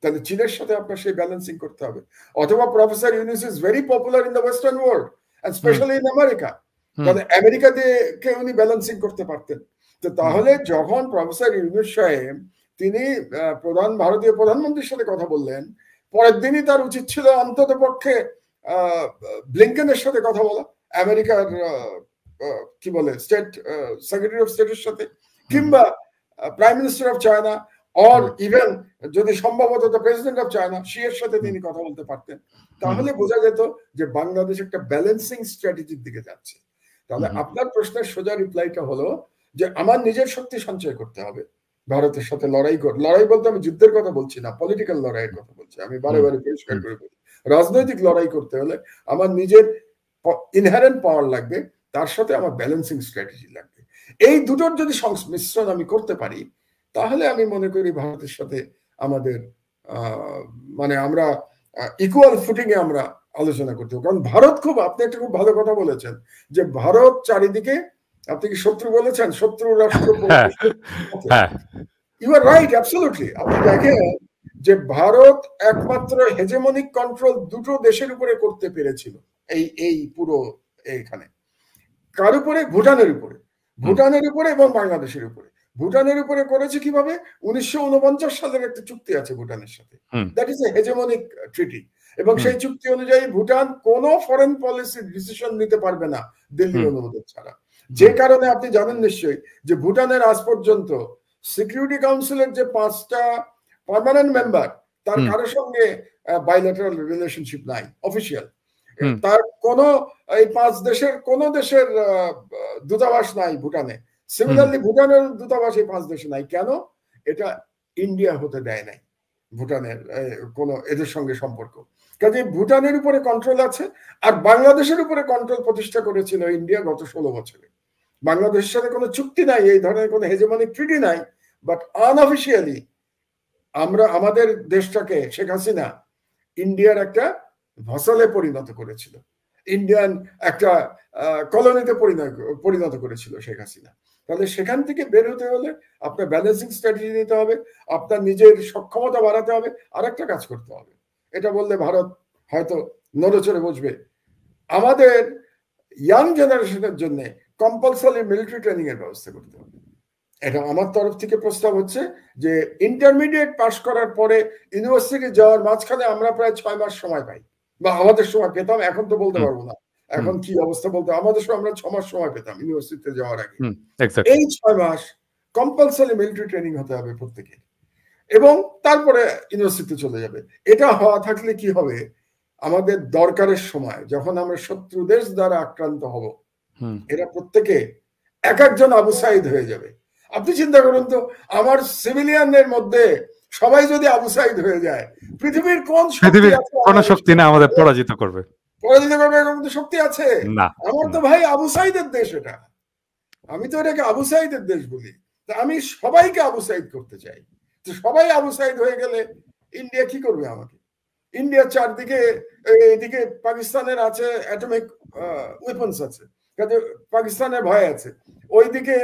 তাহলে চীনের সাথে আপনার সেই ব্যালেন্সিং করতে হবে। অথবা professor Yunus is very popular in the western world and specially in America, তাহলে আমেরিকা দিয়ে উনি ব্যালেন্সিং করতে পারতেন। তো তাহলে যখন প্রফেসর ইউনুস সাহেব তিনি ভারতীয় প্রধানমন্ত্রীর সাথে কথা বললেন, পরের দিনই তার উচিত ছিল অন্তত পক্ষে ব্লিংকেনের সাথে কথা বলা, আমেরিকার কি বলে স্টেট সেক্রেটারি অফ স্টেটের সাথে, কিংবা prime minister of China, or even যদি সম্ভবত প্রেসিডেন্ট অফ চায়না, এর সাথে তিনি কথা বলতে পারতেন। তাহলে বোঝা যেত যে বাংলাদেশ একটা ব্যালেন্সিং স্ট্র্যাটেজির দিকে যাচ্ছে। তাহলে আপনার প্রশ্নের সোজা রিপ্লাইটা হলো যে আমার নিজের শক্তি সঞ্চয় করতে হবে, ভারতের সাথে লড়াই বলতে আমি যুদ্ধের কথা বলছি না, পলিটিক্যাল লড়াইয়ের কথা বলছি। আমি বারে বারে পরিষ্কার করে বলি, রাজনৈতিক লড়াই করতে হলে আমার নিজের ইনহারেন্ট পাওয়ার লাগবে, তার সাথে আমার ব্যালেন্সিং স্ট্র্যাটেজি লাগবে। এই দুটোর যদি সংমিশ্রণ আমি করতে পারি, তাহলে আমি মনে করি ভারতের সাথে আমাদের মানে আমরা ইকুয়াল ফুটিং এ আমরা আলোচনা করতে হবে। কারণ ভারত আপনি একটা খুব ভালো কথা বলেছেন যে ভারত চারিদিকে, আপনি কি শত্রু বলেছেন? শত্রু রাষ্ট্র। You are right, absolutely. আপনি দেখেন যে ভারত একমাত্র হেজেমনিক কন্ট্রোল দুটো দেশের উপরে করতে পেরেছিল এই পুরো এইখানে। কার উপরে? ভুটানের উপরে এবং বাংলাদেশের উপরে। ভুটানের উপরে করেছে কিভাবে? 1949 সালের একটা চুক্তি আছে ভুটানের সাথে, দ্যাট ইজ এ হেজেমনিক ট্রিটি, এবং সেই চুক্তি অনুযায়ী ভুটান কোনো ফরেন পলিসি ডিসিশন নিতে পারবে না দিল্লি অনুমোদন ছাড়া। যে কারণে আপনি জানেন নিশ্চয়ই যে ভুটানের আজ পর্যন্ত সিকিউরিটি কাউন্সিলের যে 5টা পার্মানেন্ট মেম্বার, তার কারোর সঙ্গে বাইলেটারাল রিলেশনশিপ নাই, অফিসিয়াল। তার কোন এই 5 দেশের কোন দেশের দূতাবাস নাই ভুটানে। সিমিলারলি ভুটানের দূতাবাস এই 5 দেশে নাই। কেন? এটা ইন্ডিয়া হতে দেয় নাই ভুটানের কোন এদের সঙ্গে সম্পর্ক। কাজে ভুটানের উপরে কন্ট্রোল আছে। আর বাংলাদেশের উপরে কন্ট্রোল প্রতিষ্ঠা করেছিল ইন্ডিয়া গত 16 বছরে। বাংলাদেশের সাথে কোনো চুক্তি নাই, এই ধরনের কোনো হেজেমনিক ট্রিটি নাই, বাট আনঅফিশিয়ালি আমরা আমাদের দেশটাকে শেখ হাসিনা ইন্ডিয়ার একটা ভাসালে পরিণত করেছিল, ইন্ডিয়ান একটা কলোনিতে পরিণত করেছিল শেখ হাসিনা। তাহলে সেখান থেকে বের হতে হলে আপনার ব্যালেন্সিং স্ট্র্যাটেজি নিতে হবে, আপনার নিজের সক্ষমতা বাড়াতে হবে, আর একটা কাজ করতে হবে। এটা বললে ভারত হয়তো নড়েচড়ে বসবে। আমাদের ইয়াং জেনারেশনের জন্য কম্পালসারি মিলিটারি ট্রেনিং এর ব্যবস্থা করতে হবে। এটা আমার তরফ থেকে প্রস্তাব হচ্ছে যে ইন্টারমিডিয়েট পাস করার পরে ইউনিভার্সিটি যাওয়ার মাঝখানে আমরা প্রায় 6 মাস সময় পাই বা আমাদের সময় পেতাম, এখন তো বলতে হুম, পারবো না হুম, এখন কি অবস্থা বলতে। আমাদের সময় আমরা 6 মাস সময় পেতাম ইউনিভার্সিটিতে যাওয়ার আগে। হুম, এক্স্যাক্টলি। এই 6 মাস কম্পালসারি মিলিটারি ট্রেনিং হতে হবে প্রত্যেকের, এবং তারপরে ইউনিভার্সিটিতে চলে যাবে। এটা হওয়া থাকলে কি হবে, আমাদের দরকারের সময় যখন আমরা শত্রু দেশ দ্বারা আক্রান্ত হব, হুম। এরা প্রত্যেকে এক একজন আবু সাইদ হয়ে যাবে। আপনি চিন্তা করুন তো, আমার সিভিলিয়ানদের মধ্যে সবাই যদি আবু সাইদ হয়ে যায়, পৃথিবীর কোন শক্তি পৃথিবীর আছে কোনো আমাদের শক্তি না আমাদের পরাজিত করবে। পরাজিত করবে? এরকম তো শক্তি আছে? না, আমার তো না। ভাই আবু সাইদের দেশ এটা, আমি তো এটাকে আবু সাইদের দেশ বলি। তা আমি সবাইকে আবু সাইদ করতে চাই। তো সবাই আবু সাইদ হয়ে গেলে ইন্ডিয়া কি করবে আমাকে? ইন্ডিয়ার চারদিকে, এদিকে পাকিস্তানের আছে অ্যাটমিক ওয়েপন্স আছে, কাজে পাকিস্তানের ভয় আছে। ওইদিকে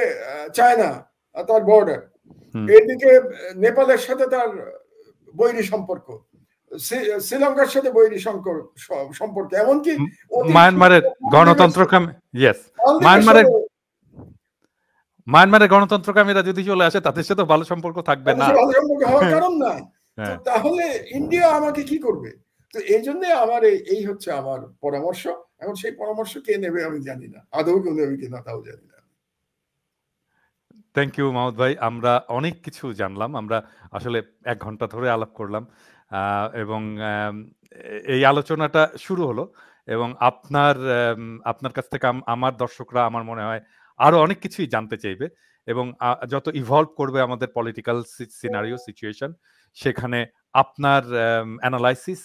চায়না, তার বর্ডার, হুম। এদিকে নেপালের সাথে তার বৈরী সম্পর্ক, শ্রীলঙ্কার সাথে বৈরী সম্পর্ক, এমনকি অতি মায়ানমারের গণতন্ত্রকামী, ইয়েস, মালদ্বীপের মায়ানমারের সাথে মায়ানমারের গণতন্ত্রকামীরা যদি চলে আসে তাদের সাথে ভালো সম্পর্ক থাকবে তাদের না। সাথে ভালো সম্পর্ক হওয়ার কারণ না। তো হ্যাঁ। তাহলে ইন্ডিয়া আমাকে কি করবে? তো এই জন্য আমার এই হচ্ছে আমার পরামর্শ। এখন সেই পরামর্শ কে নেবে আমি জানি না, আদৌ কেউ নেবে কিনা তাও জানি না। থ্যাংক ইউ মাহমুদ ভাই। আমরা অনেক কিছু জানলাম। আমরা আসলে ১ ঘন্টা ধরে আলাপ করলাম। এবং এই আলোচনাটা শুরু হলো এবং আপনার কাছ থেকে আমার দর্শকরা আমার মনে হয় আরো অনেক কিছুই জানতে চাইবে এবং যত ইভলভ করবে আমাদের পলিটিক্যাল সিনারিও সিচুয়েশন, সেখানে আপনার অ্যানালাইসিস,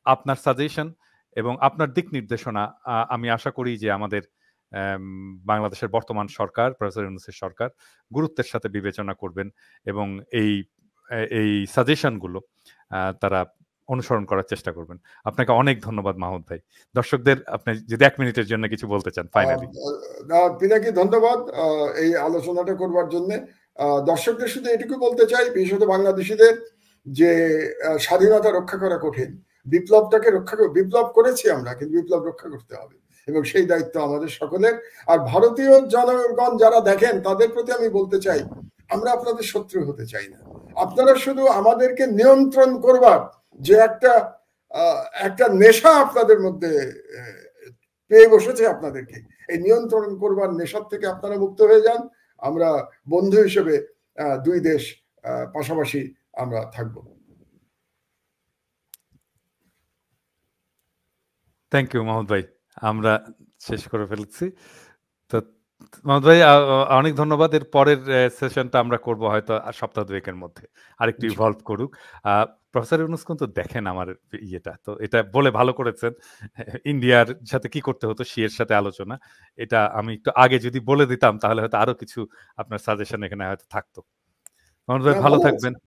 আপনার সাজেশন এবং আপনার দিক নির্দেশনা আমি আশা করি যে আমাদের বাংলাদেশের বর্তমান সরকার, প্রফেসর ইউনূসের সরকার গুরুত্বের সাথে বিবেচনা করবেন এবং এই এই সাজেশনগুলো তারা অনুসরণ করার চেষ্টা করবেন। আপনাকে অনেক ধন্যবাদ মাহমুদ ভাই। দর্শকদের আপনি যদি ১ মিনিটের জন্য কিছু বলতে চান ফাইনালি। পিনাকি ধন্যবাদ এই আলোচনাটা করবার জন্য। দর্শকদের শুধু এটুকু বলতে চাই, বিশেষত বাংলাদেশিদের, যে স্বাধীনতা রক্ষা করা কঠিন, বিপ্লবটাকে বিপ্লব করেছি আমরা, কিন্তু বিপ্লব রক্ষা করতে হবে, এবং সেই দায়িত্ব আমাদের সকলের। আর ভারতীয় জনগণ যারা দেখেন, তাদের প্রতি আমি বলতে চাই, আমরা আপনাদের শত্রু হতে চাই না। আপনারা শুধু আমাদেরকে নিয়ন্ত্রণ করবার যে একটা নেশা আপনাদের মধ্যে পেয়ে বসেছে, আপনাদেরকে এই নিয়ন্ত্রণ করবার নেশার থেকে আপনারা মুক্ত হয়ে যান। আমরা বন্ধু হিসেবে দুই দেশ পাশাপাশি আমরা থাকব। থ্যাংক ইউ মাহমুদ ভাই। আমরা শেষ করে ফেলছি। তো মাহমুদ ভাই অনেক ধন্যবাদ। এর পরের সেশনটা আমরা করব হয়তো সপ্তাহ ২ এর মধ্যে। আরেকটু ইভলভ করুক। প্রফেসর ইউনূস কিন্তু দেখেন আমার ইয়েটা। তো এটা বলে ভালো করেছেন। ইন্ডিয়ার সাথে কি করতে হতো এর সাথে আলোচনা। এটা আমি একটু আগে যদি বলে দিতাম তাহলে হয়তো আরো কিছু আপনার সাজেশন এখানে হয়তো থাকতো। মাহমুদ ভাই ভালো ভালো আছে। থাকবেন।